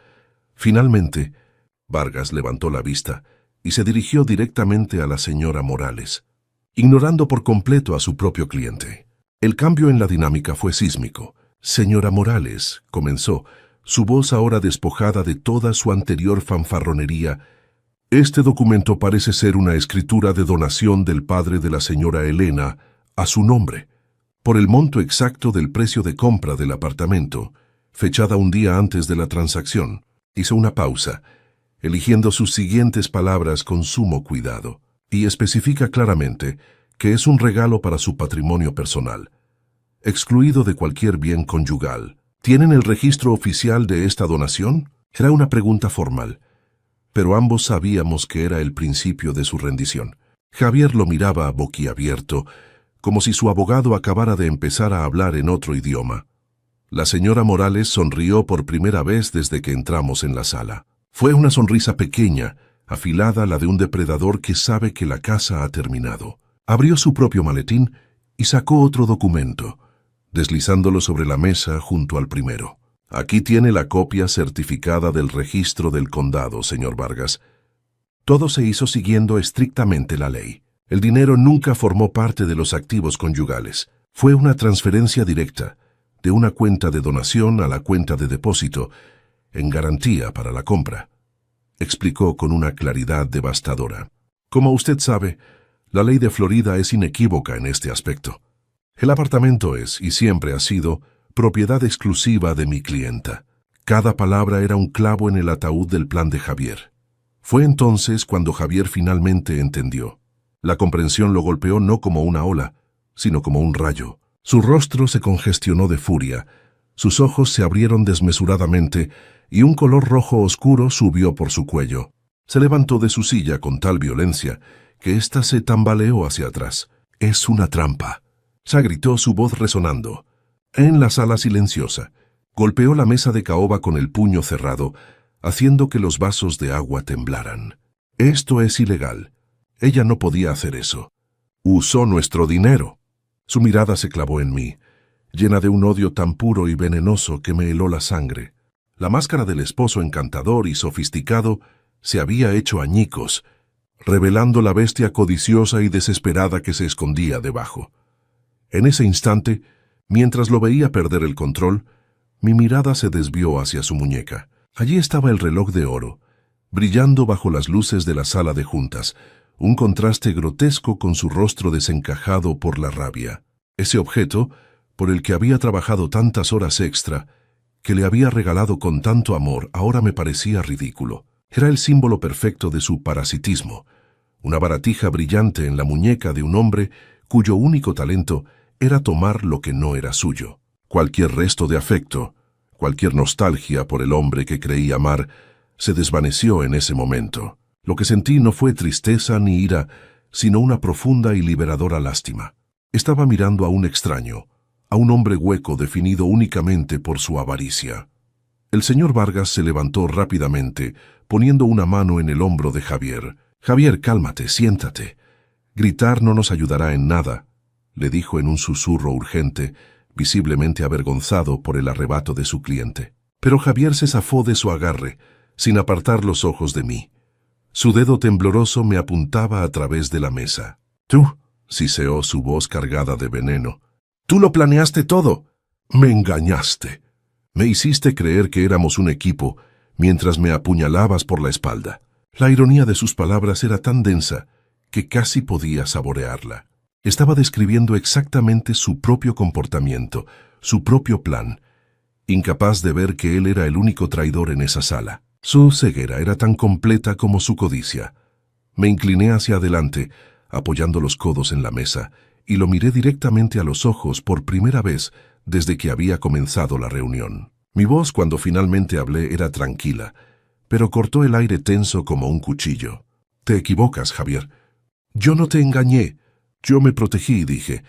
Finalmente, Vargas levantó la vista y se dirigió directamente a la señora Morales, ignorando por completo a su propio cliente. El cambio en la dinámica fue sísmico. «Señora Morales», comenzó, su voz ahora despojada de toda su anterior fanfarronería, «este documento parece ser una escritura de donación del padre de la señora Elena a su nombre, por el monto exacto del precio de compra del apartamento, fechada un día antes de la transacción». Hizo una pausa, eligiendo sus siguientes palabras con sumo cuidado, y especifica claramente que es un regalo para su patrimonio personal, excluido de cualquier bien conyugal. ¿Tienen el registro oficial de esta donación? Era una pregunta formal, pero ambos sabíamos que era el principio de su rendición. Javier lo miraba boquiabierto, como si su abogado acabara de empezar a hablar en otro idioma. La señora Morales sonrió por primera vez desde que entramos en la sala. Fue una sonrisa pequeña, afilada, la de un depredador que sabe que la caza ha terminado. Abrió su propio maletín y sacó otro documento, deslizándolo sobre la mesa junto al primero. «Aquí tiene la copia certificada del registro del condado, señor Vargas». Todo se hizo siguiendo estrictamente la ley. El dinero nunca formó parte de los activos conyugales. Fue una transferencia directa, de una cuenta de donación a la cuenta de depósito, en garantía para la compra, explicó con una claridad devastadora. «Como usted sabe, la ley de Florida es inequívoca en este aspecto. El apartamento es, y siempre ha sido, propiedad exclusiva de mi clienta». Cada palabra era un clavo en el ataúd del plan de Javier. Fue entonces cuando Javier finalmente entendió. La comprensión lo golpeó no como una ola, sino como un rayo. Su rostro se congestionó de furia, sus ojos se abrieron desmesuradamente y un color rojo oscuro subió por su cuello. Se levantó de su silla con tal violencia que ésta se tambaleó hacia atrás. «Es una trampa», se gritó, su voz resonando. En la sala silenciosa, golpeó la mesa de caoba con el puño cerrado, haciendo que los vasos de agua temblaran. «Esto es ilegal. Ella no podía hacer eso. Usó nuestro dinero». Su mirada se clavó en mí, llena de un odio tan puro y venenoso que me heló la sangre. La máscara del esposo encantador y sofisticado se había hecho añicos, revelando la bestia codiciosa y desesperada que se escondía debajo. En ese instante, mientras lo veía perder el control, mi mirada se desvió hacia su muñeca. Allí estaba el reloj de oro, brillando bajo las luces de la sala de juntas, un contraste grotesco con su rostro desencajado por la rabia. Ese objeto, por el que había trabajado tantas horas extra, que le había regalado con tanto amor, ahora me parecía ridículo. Era el símbolo perfecto de su parasitismo, una baratija brillante en la muñeca de un hombre cuyo único talento era tomar lo que no era suyo. Cualquier resto de afecto, cualquier nostalgia por el hombre que creí amar, se desvaneció en ese momento. Lo que sentí no fue tristeza ni ira, sino una profunda y liberadora lástima. Estaba mirando a un extraño, a un hombre hueco definido únicamente por su avaricia. El señor Vargas se levantó rápidamente, poniendo una mano en el hombro de Javier. «Javier, cálmate, siéntate. Gritar no nos ayudará en nada», le dijo en un susurro urgente, visiblemente avergonzado por el arrebato de su cliente. Pero Javier se zafó de su agarre, sin apartar los ojos de mí. Su dedo tembloroso me apuntaba a través de la mesa. «Tú», siseó su voz cargada de veneno, Tú lo planeaste todo. Me engañaste. Me hiciste creer que éramos un equipo mientras me apuñalabas por la espalda. La ironía de sus palabras era tan densa que casi podía saborearla. Estaba describiendo exactamente su propio comportamiento, su propio plan, incapaz de ver que él era el único traidor en esa sala. Su ceguera era tan completa como su codicia. Me incliné hacia adelante, apoyando los codos en la mesa, y lo miré directamente a los ojos por primera vez desde que había comenzado la reunión. Mi voz cuando finalmente hablé era tranquila, pero cortó el aire tenso como un cuchillo. Te equivocas, Javier. Yo no te engañé. Yo me protegí, dije,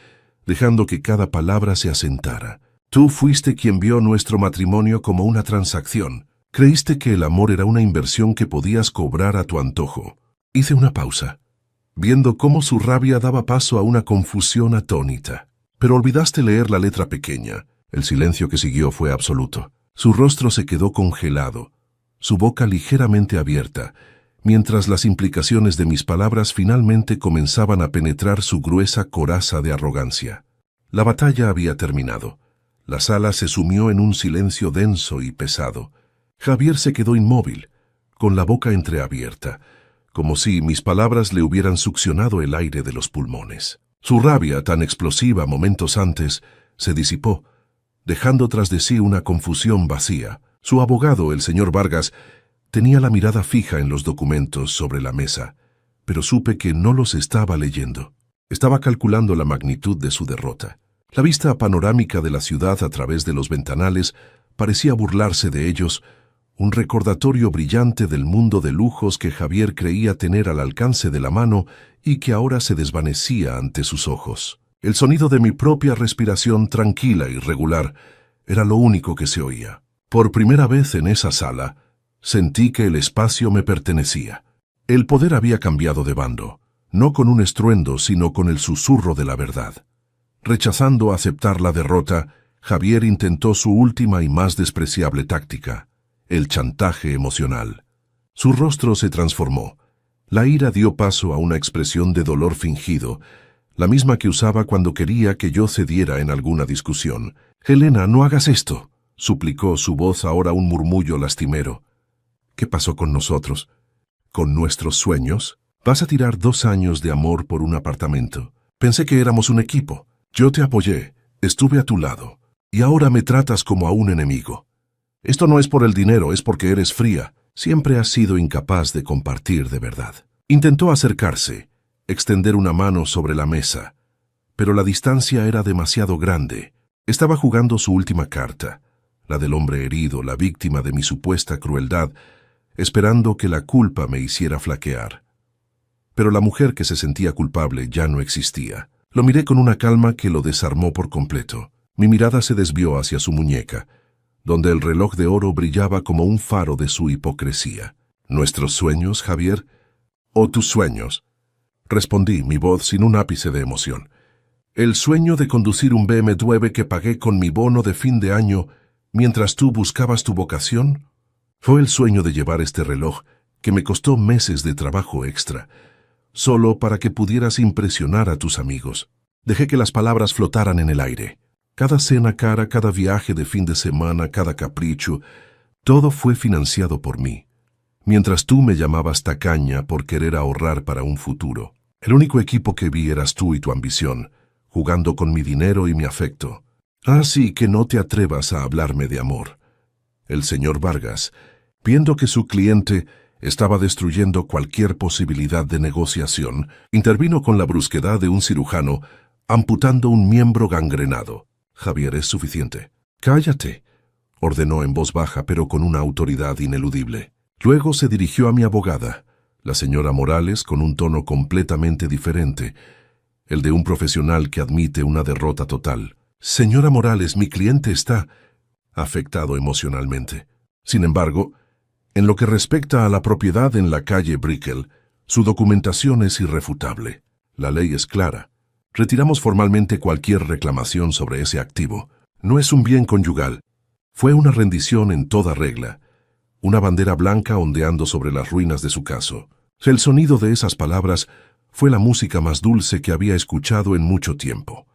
dejando que cada palabra se asentara. Tú fuiste quien vio nuestro matrimonio como una transacción. Creíste que el amor era una inversión que podías cobrar a tu antojo. Hice una pausa, viendo cómo su rabia daba paso a una confusión atónita. Pero olvidaste leer la letra pequeña. El silencio que siguió fue absoluto. Su rostro se quedó congelado, su boca ligeramente abierta, mientras las implicaciones de mis palabras finalmente comenzaban a penetrar su gruesa coraza de arrogancia. La batalla había terminado. La sala se sumió en un silencio denso y pesado. Javier se quedó inmóvil, con la boca entreabierta, como si mis palabras le hubieran succionado el aire de los pulmones. Su rabia, tan explosiva momentos antes, se disipó, dejando tras de sí una confusión vacía. Su abogado, el señor Vargas, tenía la mirada fija en los documentos sobre la mesa, pero supe que no los estaba leyendo. Estaba calculando la magnitud de su derrota. La vista panorámica de la ciudad a través de los ventanales parecía burlarse de ellos, un recordatorio brillante del mundo de lujos que Javier creía tener al alcance de la mano y que ahora se desvanecía ante sus ojos. El sonido de mi propia respiración tranquila y regular era lo único que se oía. Por primera vez en esa sala, sentí que el espacio me pertenecía. El poder había cambiado de bando, no con un estruendo, sino con el susurro de la verdad. Rechazando aceptar la derrota, Javier intentó su última y más despreciable táctica, el chantaje emocional. Su rostro se transformó. La ira dio paso a una expresión de dolor fingido, la misma que usaba cuando quería que yo cediera en alguna discusión. «Helena, no hagas esto», suplicó, su voz ahora un murmullo lastimero. «¿Qué pasó con nosotros? ¿Con nuestros sueños? Vas a tirar 2 años de amor por un apartamento. Pensé que éramos un equipo. Yo te apoyé, estuve a tu lado, y ahora me tratas como a un enemigo. Esto no es por el dinero, es porque eres fría. Siempre has sido incapaz de compartir de verdad». Intentó acercarse, extender una mano sobre la mesa, pero la distancia era demasiado grande. Estaba jugando su última carta, la del hombre herido, la víctima de mi supuesta crueldad, esperando que la culpa me hiciera flaquear. Pero la mujer que se sentía culpable ya no existía. Lo miré con una calma que lo desarmó por completo. Mi mirada se desvió hacia su muñeca, donde el reloj de oro brillaba como un faro de su hipocresía. «¿Nuestros sueños, Javier? ¿O tus sueños?», respondí, mi voz sin un ápice de emoción. «El sueño de conducir un BMW que pagué con mi bono de fin de año mientras tú buscabas tu vocación. Fue el sueño de llevar este reloj que me costó meses de trabajo extra, solo para que pudieras impresionar a tus amigos». Dejé que las palabras flotaran en el aire. Cada cena cara, cada viaje de fin de semana, cada capricho, todo fue financiado por mí, mientras tú me llamabas tacaña por querer ahorrar para un futuro. El único equipo que vi eras tú y tu ambición, jugando con mi dinero y mi afecto. Así que no te atrevas a hablarme de amor. El señor Vargas, viendo que su cliente estaba destruyendo cualquier posibilidad de negociación, intervino con la brusquedad de un cirujano, amputando un miembro gangrenado. «Javier, es suficiente». «Cállate», ordenó en voz baja pero con una autoridad ineludible. Luego se dirigió a mi abogada, la señora Morales, con un tono completamente diferente, el de un profesional que admite una derrota total. «Señora Morales, mi cliente está afectado emocionalmente. Sin embargo, en lo que respecta a la propiedad en la calle Brickell, su documentación es irrefutable. La ley es clara. Retiramos formalmente cualquier reclamación sobre ese activo. No es un bien conyugal. Fue una rendición en toda regla. Una bandera blanca ondeando sobre las ruinas de su caso». El sonido de esas palabras fue la música más dulce que había escuchado en mucho tiempo.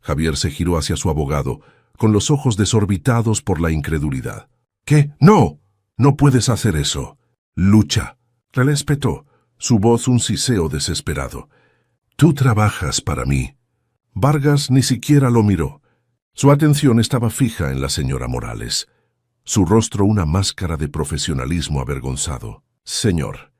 Javier se giró hacia su abogado, con los ojos desorbitados por la incredulidad. ¿Qué? ¡No! No puedes hacer eso. Lucha. Le espetó, su voz un siseo desesperado. Tú trabajas para mí. Vargas ni siquiera lo miró. Su atención estaba fija en la señora Morales. Su rostro una máscara de profesionalismo avergonzado. Señor,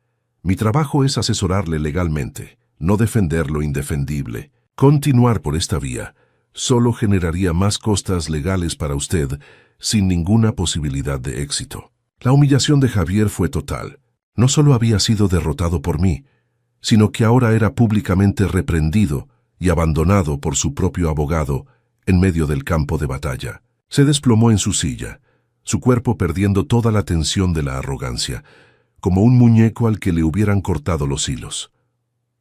mi trabajo es asesorarle legalmente, no defender lo indefendible. Continuar por esta vía solo generaría más costas legales para usted, sin ninguna posibilidad de éxito. La humillación de Javier fue total. No solo había sido derrotado por mí, sino que ahora era públicamente reprendido y abandonado por su propio abogado en medio del campo de batalla. Se desplomó en su silla, su cuerpo perdiendo toda la tensión de la arrogancia, como un muñeco al que le hubieran cortado los hilos.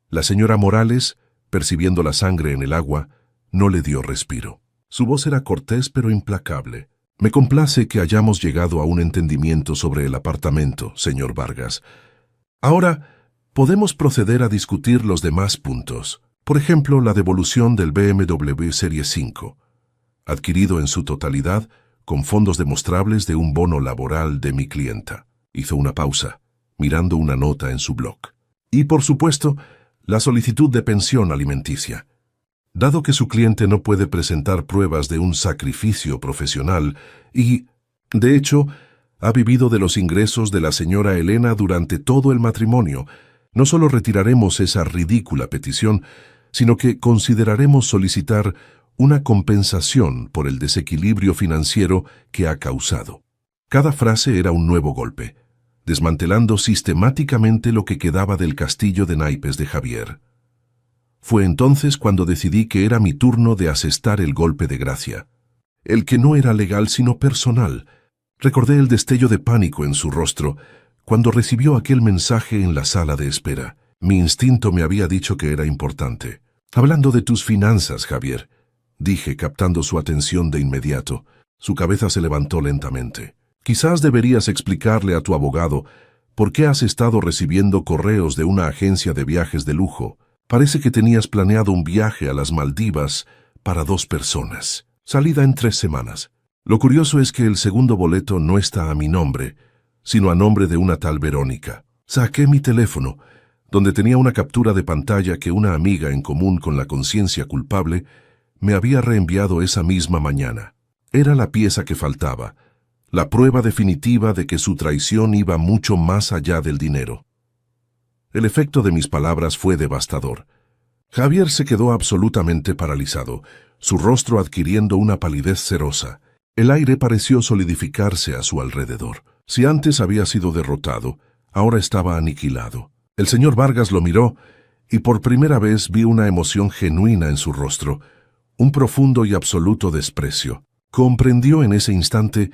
La señora Morales, percibiendo la sangre en el agua, no le dio respiro. Su voz era cortés pero implacable. Me complace que hayamos llegado a un entendimiento sobre el apartamento, señor Vargas. Ahora podemos proceder a discutir los demás puntos. Por ejemplo, la devolución del BMW Serie 5, adquirido en su totalidad con fondos demostrables de un bono laboral de mi clienta. Hizo una pausa, mirando una nota en su blog. Y, por supuesto, la solicitud de pensión alimenticia. Dado que su cliente no puede presentar pruebas de un sacrificio profesional y, de hecho, ha vivido de los ingresos de la señora Elena durante todo el matrimonio, no solo retiraremos esa ridícula petición, sino que consideraremos solicitar una compensación por el desequilibrio financiero que ha causado. Cada frase era un nuevo golpe, desmantelando sistemáticamente lo que quedaba del castillo de naipes de Javier. Fue entonces cuando decidí que era mi turno de asestar el golpe de gracia, el que no era legal sino personal. Recordé el destello de pánico en su rostro cuando recibió aquel mensaje en la sala de espera. Mi instinto me había dicho que era importante. Hablando de tus finanzas, Javier, dije, captando su atención de inmediato. Su cabeza se levantó lentamente. Quizás deberías explicarle a tu abogado por qué has estado recibiendo correos de una agencia de viajes de lujo. Parece que tenías planeado un viaje a las Maldivas para 2 personas. Salida en 3 semanas. Lo curioso es que el segundo boleto no está a mi nombre, sino a nombre de una tal Verónica. Saqué mi teléfono, donde tenía una captura de pantalla que una amiga en común con la conciencia culpable me había reenviado esa misma mañana. Era la pieza que faltaba, la prueba definitiva de que su traición iba mucho más allá del dinero. El efecto de mis palabras fue devastador. Javier se quedó absolutamente paralizado, su rostro adquiriendo una palidez cerosa. El aire pareció solidificarse a su alrededor. Si antes había sido derrotado, ahora estaba aniquilado. El señor Vargas lo miró y por primera vez vi una emoción genuina en su rostro, un profundo y absoluto desprecio. Comprendió en ese instante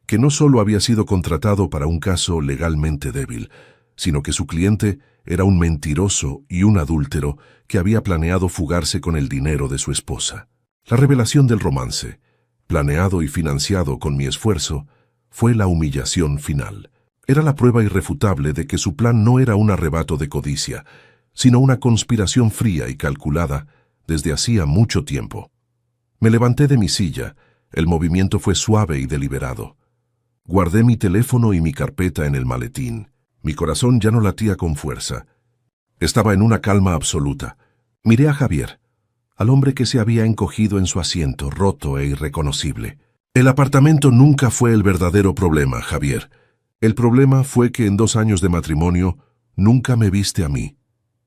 que no solo había sido contratado para un caso legalmente débil, sino que su cliente era un mentiroso y un adúltero que había planeado fugarse con el dinero de su esposa. La revelación del romance, planeado y financiado con mi esfuerzo, fue la humillación final. Era la prueba irrefutable de que su plan no era un arrebato de codicia, sino una conspiración fría y calculada desde hacía mucho tiempo. Me levanté de mi silla, el movimiento fue suave y deliberado. Guardé mi teléfono y mi carpeta en el maletín. Mi corazón ya no latía con fuerza. Estaba en una calma absoluta. Miré a Javier, al hombre que se había encogido en su asiento, roto e irreconocible. El apartamento nunca fue el verdadero problema, Javier. El problema fue que en 2 años de matrimonio nunca me viste a mí.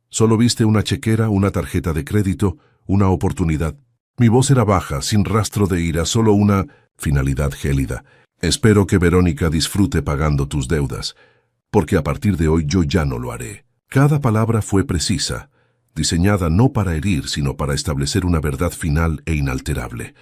Solo viste una chequera, una tarjeta de crédito, una oportunidad. Mi voz era baja, sin rastro de ira, solo una finalidad gélida. Espero que Verónica disfrute pagando tus deudas, porque a partir de hoy yo ya no lo haré. Cada palabra fue precisa, diseñada no para herir, sino para establecer una verdad final e inalterable.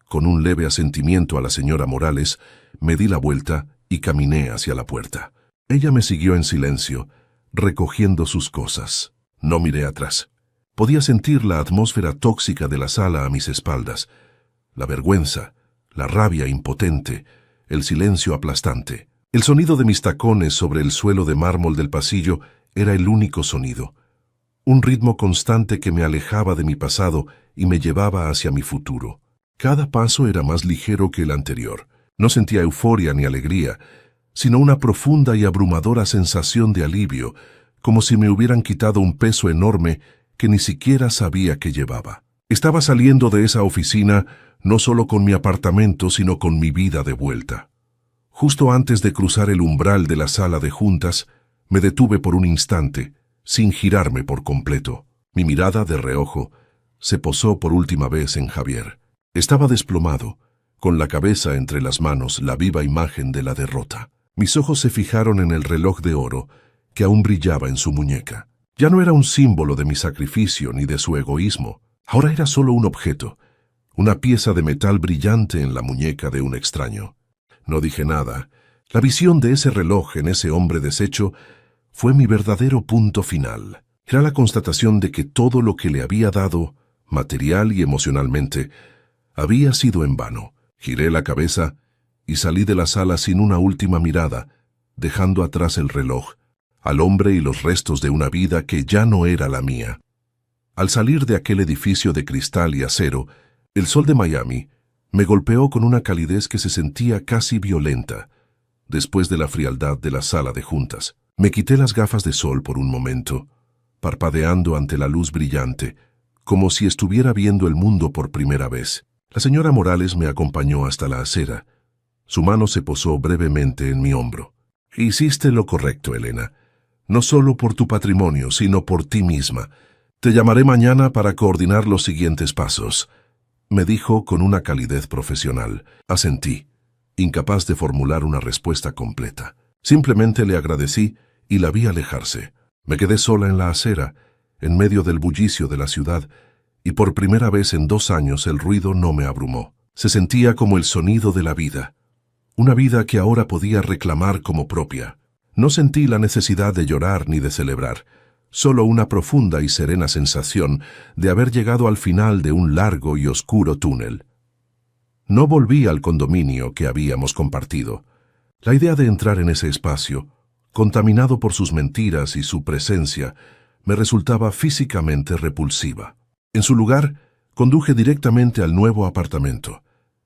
Con un leve asentimiento a la señora Morales, me di la vuelta y caminé hacia la puerta. Ella me siguió en silencio, recogiendo sus cosas. No miré atrás. Podía sentir la atmósfera tóxica de la sala a mis espaldas, la vergüenza, la rabia impotente, el silencio aplastante. El sonido de mis tacones sobre el suelo de mármol del pasillo era el único sonido. un ritmo constante que me alejaba de mi pasado y me llevaba hacia mi futuro. Cada paso era más ligero que el anterior. No sentía euforia ni alegría, sino una profunda y abrumadora sensación de alivio, como si me hubieran quitado un peso enorme que ni siquiera sabía que llevaba. Estaba saliendo de esa oficina no solo con mi apartamento, sino con mi vida de vuelta. Justo antes de cruzar el umbral de la sala de juntas, me detuve por un instante, sin girarme por completo. Mi mirada de reojo se posó por última vez en Javier. Estaba desplomado, con la cabeza entre las manos, la viva imagen de la derrota. Mis ojos se fijaron en el reloj de oro que aún brillaba en su muñeca. Ya no era un símbolo de mi sacrificio ni de su egoísmo. Ahora era solo un objeto, una pieza de metal brillante en la muñeca de un extraño. No dije nada. La visión de ese reloj en ese hombre deshecho fue mi verdadero punto final. Era la constatación de que todo lo que le había dado, material y emocionalmente, había sido en vano. Giré la cabeza y salí de la sala sin una última mirada, dejando atrás el reloj, al hombre y los restos de una vida que ya no era la mía. Al salir de aquel edificio de cristal y acero, el sol de Miami me golpeó con una calidez que se sentía casi violenta, después de la frialdad de la sala de juntas. Me quité las gafas de sol por un momento, parpadeando ante la luz brillante, como si estuviera viendo el mundo por primera vez. La señora Morales me acompañó hasta la acera. Su mano se posó brevemente en mi hombro. Hiciste lo correcto, Elena. No solo por tu patrimonio, sino por ti misma. Te llamaré mañana para coordinar los siguientes pasos, me dijo con una calidez profesional. Asentí, incapaz de formular una respuesta completa. Simplemente le agradecí y la vi alejarse. Me quedé sola en la acera, en medio del bullicio de la ciudad, y por primera vez en 2 años el ruido no me abrumó. Se sentía como el sonido de la vida, una vida que ahora podía reclamar como propia. No sentí la necesidad de llorar ni de celebrar, solo una profunda y serena sensación de haber llegado al final de un largo y oscuro túnel. No volví al condominio que habíamos compartido. La idea de entrar en ese espacio, contaminado por sus mentiras y su presencia, me resultaba físicamente repulsiva. En su lugar, conduje directamente al nuevo apartamento,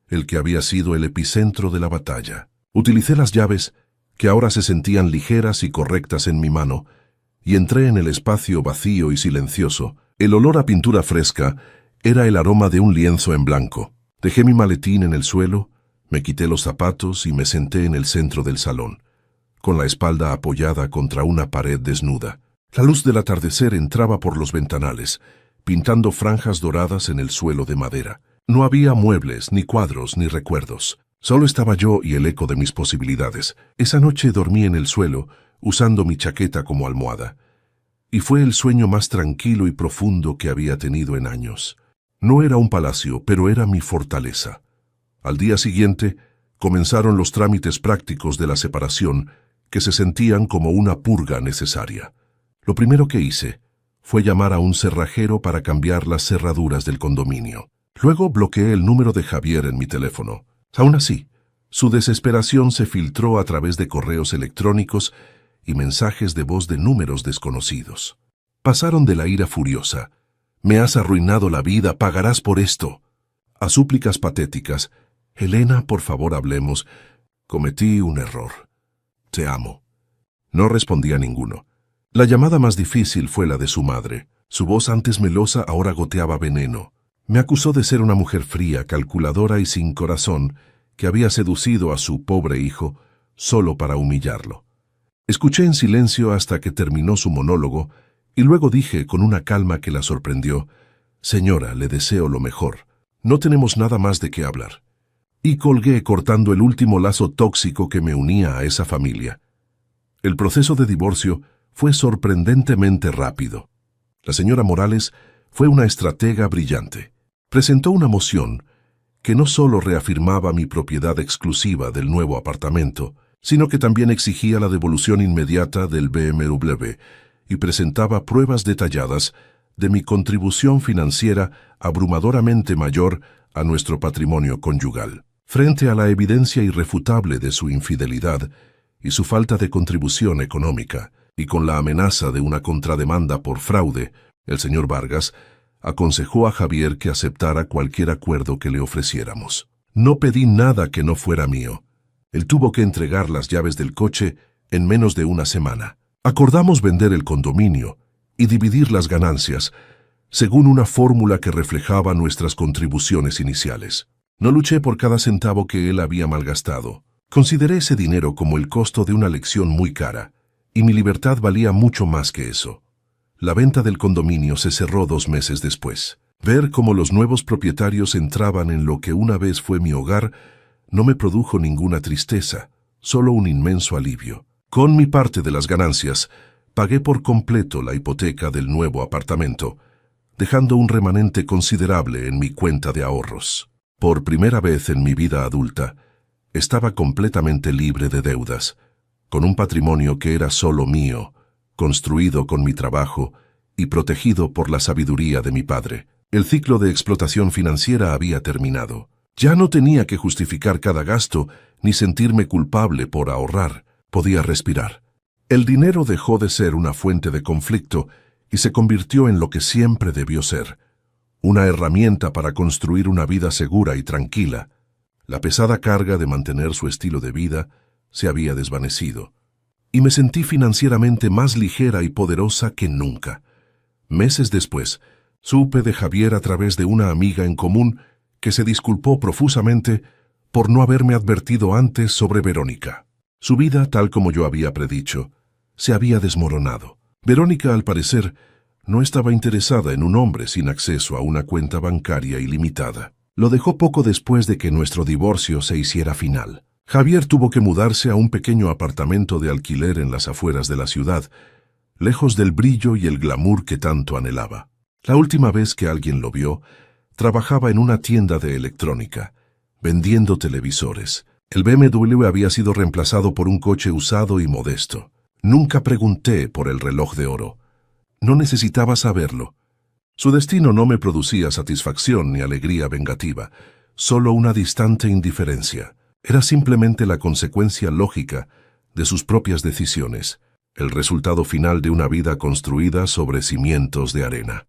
el que había sido el epicentro de la batalla. Utilicé las llaves, que ahora se sentían ligeras y correctas en mi mano, y entré en el espacio vacío y silencioso. El olor a pintura fresca era el aroma de un lienzo en blanco. Dejé mi maletín en el suelo, me quité los zapatos y me senté en el centro del salón, con la espalda apoyada contra una pared desnuda. La luz del atardecer entraba por los ventanales, pintando franjas doradas en el suelo de madera. No había muebles, ni cuadros, ni recuerdos. Solo estaba yo y el eco de mis posibilidades. Esa noche dormí en el suelo, usando mi chaqueta como almohada. Y fue el sueño más tranquilo y profundo que había tenido en años. No era un palacio, pero era mi fortaleza. Al día siguiente, comenzaron los trámites prácticos de la separación, que se sentían como una purga necesaria. Lo primero que hice fue llamar a un cerrajero para cambiar las cerraduras del condominio. Luego bloqueé el número de Javier en mi teléfono. Aún así, su desesperación se filtró a través de correos electrónicos y mensajes de voz de números desconocidos. Pasaron de la ira furiosa, «Me has arruinado la vida, pagarás por esto», a súplicas patéticas, «Elena, por favor hablemos, cometí un error. Te amo». No respondía ninguno. La llamada más difícil fue la de su madre. Su voz antes melosa ahora goteaba veneno. Me acusó de ser una mujer fría, calculadora y sin corazón, que había seducido a su pobre hijo solo para humillarlo. Escuché en silencio hasta que terminó su monólogo y luego dije con una calma que la sorprendió: «Señora, le deseo lo mejor. No tenemos nada más de qué hablar». Y colgué cortando el último lazo tóxico que me unía a esa familia. El proceso de divorcio fue sorprendentemente rápido. La señora Morales fue una estratega brillante. Presentó una moción que no solo reafirmaba mi propiedad exclusiva del nuevo apartamento, sino que también exigía la devolución inmediata del BMW y presentaba pruebas detalladas de mi contribución financiera abrumadoramente mayor a nuestro patrimonio conyugal. Frente a la evidencia irrefutable de su infidelidad y su falta de contribución económica, y con la amenaza de una contrademanda por fraude, El señor Vargas aconsejó a Javier que aceptara cualquier acuerdo que le ofreciéramos. No pedí nada que no fuera mío. Él tuvo que entregar las llaves del coche en menos de una semana. Acordamos vender el condominio y dividir las ganancias, según una fórmula que reflejaba nuestras contribuciones iniciales. No luché por cada centavo que él había malgastado. Consideré ese dinero como el costo de una lección muy cara, y mi libertad valía mucho más que eso. La venta del condominio se cerró 2 meses después. Ver cómo los nuevos propietarios entraban en lo que una vez fue mi hogar no me produjo ninguna tristeza, solo un inmenso alivio. Con mi parte de las ganancias, pagué por completo la hipoteca del nuevo apartamento, dejando un remanente considerable en mi cuenta de ahorros. Por primera vez en mi vida adulta, estaba completamente libre de deudas, con un patrimonio que era solo mío, construido con mi trabajo y protegido por la sabiduría de mi padre. El ciclo de explotación financiera había terminado. Ya no tenía que justificar cada gasto ni sentirme culpable por ahorrar. Podía respirar. El dinero dejó de ser una fuente de conflicto y se convirtió en lo que siempre debió ser, una herramienta para construir una vida segura y tranquila. La pesada carga de mantener su estilo de vida se había desvanecido, y me sentí financieramente más ligera y poderosa que nunca. Meses después, supe de Javier a través de una amiga en común que se disculpó profusamente por no haberme advertido antes sobre Verónica. Su vida, tal como yo había predicho, se había desmoronado. Verónica, al parecer, no estaba interesada en un hombre sin acceso a una cuenta bancaria ilimitada. Lo dejó poco después de que nuestro divorcio se hiciera final. Javier tuvo que mudarse a un pequeño apartamento de alquiler en las afueras de la ciudad, lejos del brillo y el glamour que tanto anhelaba. La última vez que alguien lo vio, trabajaba en una tienda de electrónica, vendiendo televisores. El BMW había sido reemplazado por un coche usado y modesto. Nunca pregunté por el reloj de oro. No necesitaba saberlo. Su destino no me producía satisfacción ni alegría vengativa, solo una distante indiferencia. Era simplemente la consecuencia lógica de sus propias decisiones, el resultado final de una vida construida sobre cimientos de arena.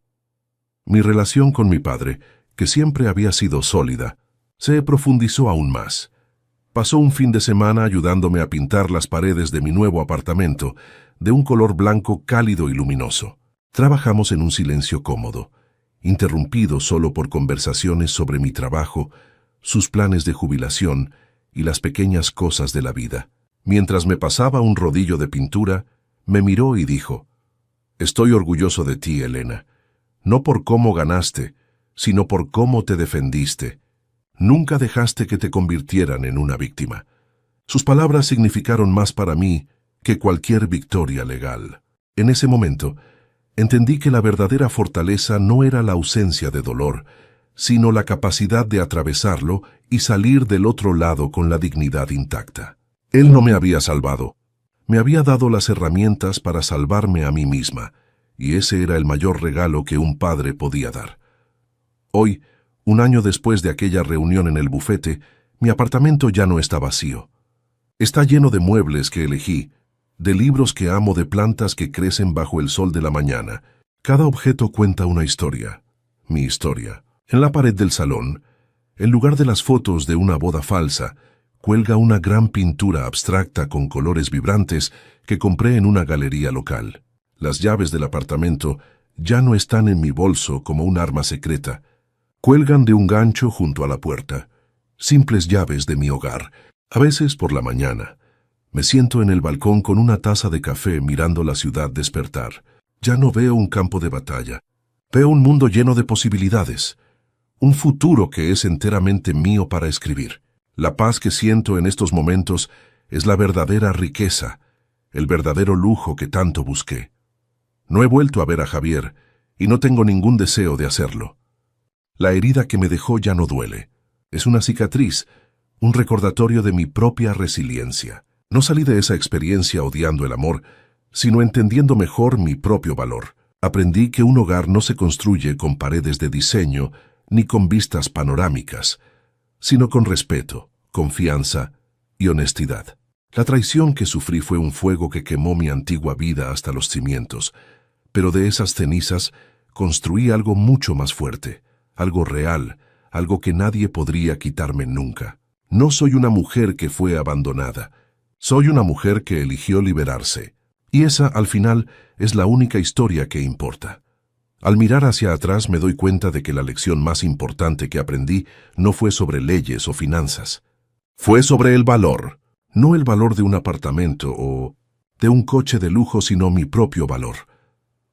Mi relación con mi padre, que siempre había sido sólida, se profundizó aún más. Pasó un fin de semana ayudándome a pintar las paredes de mi nuevo apartamento de un color blanco cálido y luminoso. Trabajamos en un silencio cómodo, interrumpido solo por conversaciones sobre mi trabajo, sus planes de jubilación y las pequeñas cosas de la vida. Mientras me pasaba un rodillo de pintura, me miró y dijo: «Estoy orgulloso de ti, Elena, no por cómo ganaste, sino por cómo te defendiste. Nunca dejaste que te convirtieran en una víctima». Sus palabras significaron más para mí que cualquier victoria legal. En ese momento, entendí que la verdadera fortaleza no era la ausencia de dolor, sino la capacidad de atravesarlo y salir del otro lado con la dignidad intacta. Él no me había salvado. Me había dado las herramientas para salvarme a mí misma, y ese era el mayor regalo que un padre podía dar. Hoy, un año después de aquella reunión en el bufete, mi apartamento ya no está vacío. Está lleno de muebles que elegí, de libros que amo, de plantas que crecen bajo el sol de la mañana. Cada objeto cuenta una historia, mi historia. En la pared del salón, en lugar de las fotos de una boda falsa, cuelga una gran pintura abstracta con colores vibrantes que compré en una galería local. Las llaves del apartamento ya no están en mi bolso como un arma secreta. Cuelgan de un gancho junto a la puerta, simples llaves de mi hogar. A veces, por la mañana, me siento en el balcón con una taza de café mirando la ciudad despertar. Ya no veo un campo de batalla. Veo un mundo lleno de posibilidades. Un futuro que es enteramente mío para escribir. La paz que siento en estos momentos es la verdadera riqueza, el verdadero lujo que tanto busqué. No he vuelto a ver a Javier y no tengo ningún deseo de hacerlo. La herida que me dejó ya no duele. Es una cicatriz, un recordatorio de mi propia resiliencia. No salí de esa experiencia odiando el amor, sino entendiendo mejor mi propio valor. Aprendí que un hogar no se construye con paredes de diseño ni con vistas panorámicas, sino con respeto, confianza y honestidad. La traición que sufrí fue un fuego que quemó mi antigua vida hasta los cimientos, pero de esas cenizas construí algo mucho más fuerte, algo real, algo que nadie podría quitarme nunca. No soy una mujer que fue abandonada. Soy una mujer que eligió liberarse. Y esa, al final, es la única historia que importa. Al mirar hacia atrás me doy cuenta de que la lección más importante que aprendí no fue sobre leyes o finanzas. Fue sobre el valor. No el valor de un apartamento o de un coche de lujo, sino mi propio valor.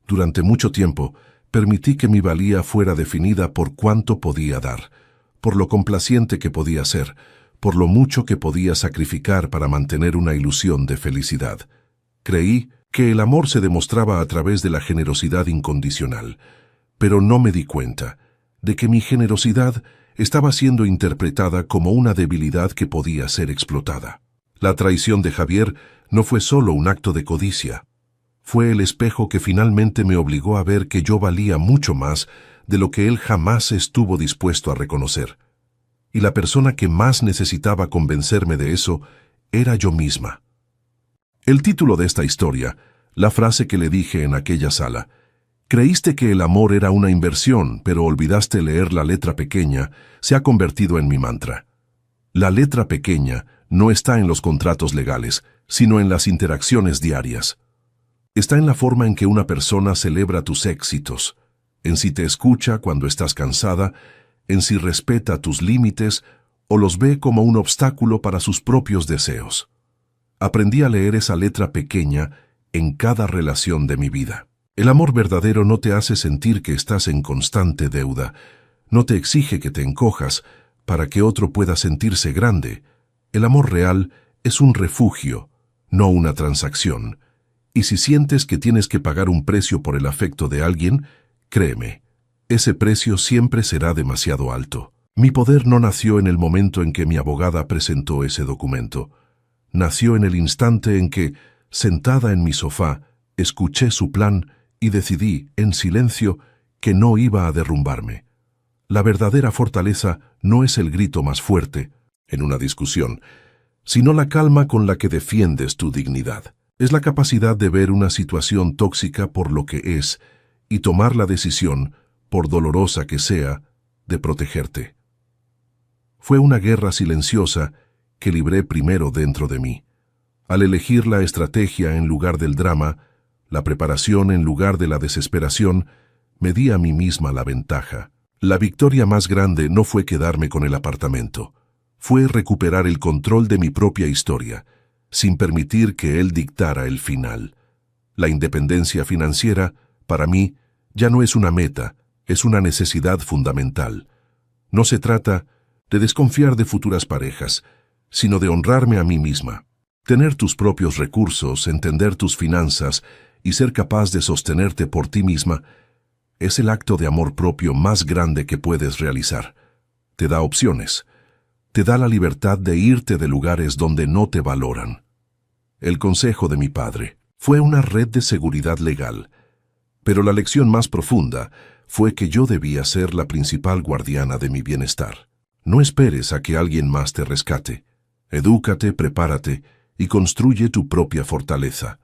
Durante mucho tiempo, permití que mi valía fuera definida por cuánto podía dar, por lo complaciente que podía ser, por lo mucho que podía sacrificar para mantener una ilusión de felicidad. Creí que el amor se demostraba a través de la generosidad incondicional, pero no me di cuenta de que mi generosidad estaba siendo interpretada como una debilidad que podía ser explotada. La traición de Javier no fue solo un acto de codicia. Fue el espejo que finalmente me obligó a ver que yo valía mucho más de lo que él jamás estuvo dispuesto a reconocer. Y la persona que más necesitaba convencerme de eso era yo misma. El título de esta historia, la frase que le dije en aquella sala, creíste que el amor era una inversión, pero olvidaste leer la letra pequeña, se ha convertido en mi mantra. La letra pequeña no está en los contratos legales, sino en las interacciones diarias. Está en la forma en que una persona celebra tus éxitos, en si te escucha cuando estás cansada, en si respeta tus límites o los ve como un obstáculo para sus propios deseos. Aprendí a leer esa letra pequeña en cada relación de mi vida. El amor verdadero no te hace sentir que estás en constante deuda, no te exige que te encojas para que otro pueda sentirse grande. El amor real es un refugio, no una transacción. Y si sientes que tienes que pagar un precio por el afecto de alguien, créeme, ese precio siempre será demasiado alto. Mi poder no nació en el momento en que mi abogada presentó ese documento. Nació en el instante en que, sentada en mi sofá, escuché su plan y decidí, en silencio, que no iba a derrumbarme. La verdadera fortaleza no es el grito más fuerte, en una discusión, sino la calma con la que defiendes tu dignidad. Es la capacidad de ver una situación tóxica por lo que es y tomar la decisión, por dolorosa que sea, de protegerte. Fue una guerra silenciosa que libré primero dentro de mí. Al elegir la estrategia en lugar del drama, la preparación en lugar de la desesperación, me di a mí misma la ventaja. La victoria más grande no fue quedarme con el apartamento. Fue recuperar el control de mi propia historia, sin permitir que él dictara el final. La independencia financiera, para mí, ya no es una meta, es una necesidad fundamental. No se trata de desconfiar de futuras parejas, sino de honrarme a mí misma. Tener tus propios recursos, entender tus finanzas y ser capaz de sostenerte por ti misma es el acto de amor propio más grande que puedes realizar. Te da opciones. Te da la libertad de irte de lugares donde no te valoran. El consejo de mi padre fue una red de seguridad legal, pero la lección más profunda fue que yo debía ser la principal guardiana de mi bienestar. No esperes a que alguien más te rescate. Edúcate, prepárate y construye tu propia fortaleza,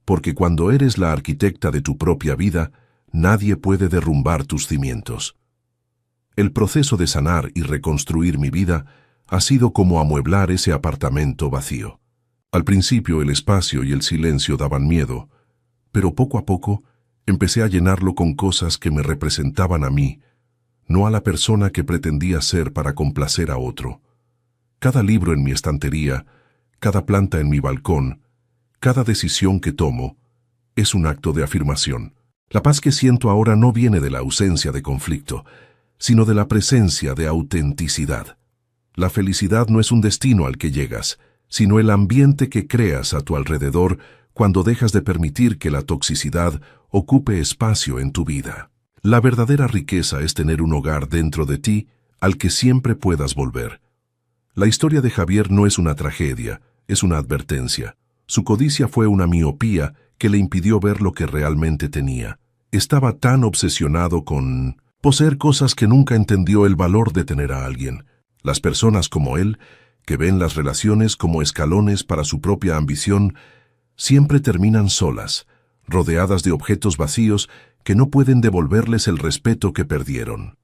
porque cuando eres la arquitecta de tu propia vida, nadie puede derrumbar tus cimientos. El proceso de sanar y reconstruir mi vida ha sido como amueblar ese apartamento vacío. Al principio el espacio y el silencio daban miedo, pero poco a poco empecé a llenarlo con cosas que me representaban a mí, no a la persona que pretendía ser para complacer a otro. Cada libro en mi estantería, cada planta en mi balcón, cada decisión que tomo, es un acto de afirmación. La paz que siento ahora no viene de la ausencia de conflicto, sino de la presencia de autenticidad. La felicidad no es un destino al que llegas, sino el ambiente que creas a tu alrededor cuando dejas de permitir que la toxicidad ocupe espacio en tu vida. La verdadera riqueza es tener un hogar dentro de ti al que siempre puedas volver. La historia de Javier no es una tragedia, es una advertencia. Su codicia fue una miopía que le impidió ver lo que realmente tenía. Estaba tan obsesionado con poseer cosas que nunca entendió el valor de tener a alguien. Las personas como él, que ven las relaciones como escalones para su propia ambición, siempre terminan solas, rodeadas de objetos vacíos que no pueden devolverles el respeto que perdieron.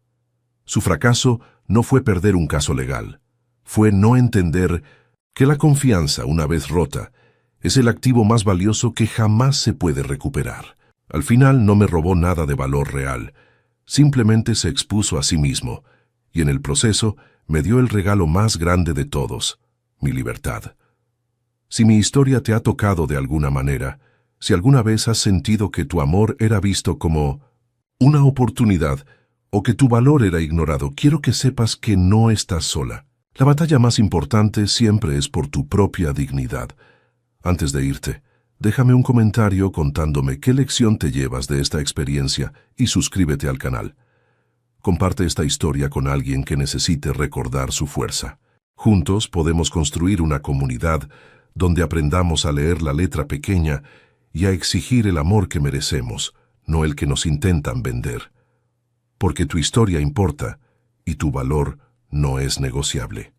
Su fracaso no fue perder un caso legal, fue no entender que la confianza, una vez rota, es el activo más valioso que jamás se puede recuperar. Al final no me robó nada de valor real, simplemente se expuso a sí mismo, y en el proceso me dio el regalo más grande de todos, mi libertad. Si mi historia te ha tocado de alguna manera, si alguna vez has sentido que tu amor era visto como una oportunidad o que tu valor era ignorado, quiero que sepas que no estás sola. La batalla más importante siempre es por tu propia dignidad. Antes de irte, déjame un comentario contándome qué lección te llevas de esta experiencia y suscríbete al canal. Comparte esta historia con alguien que necesite recordar su fuerza. Juntos podemos construir una comunidad donde aprendamos a leer la letra pequeña y a exigir el amor que merecemos, no el que nos intentan vender. Porque tu historia importa y tu valor no es negociable.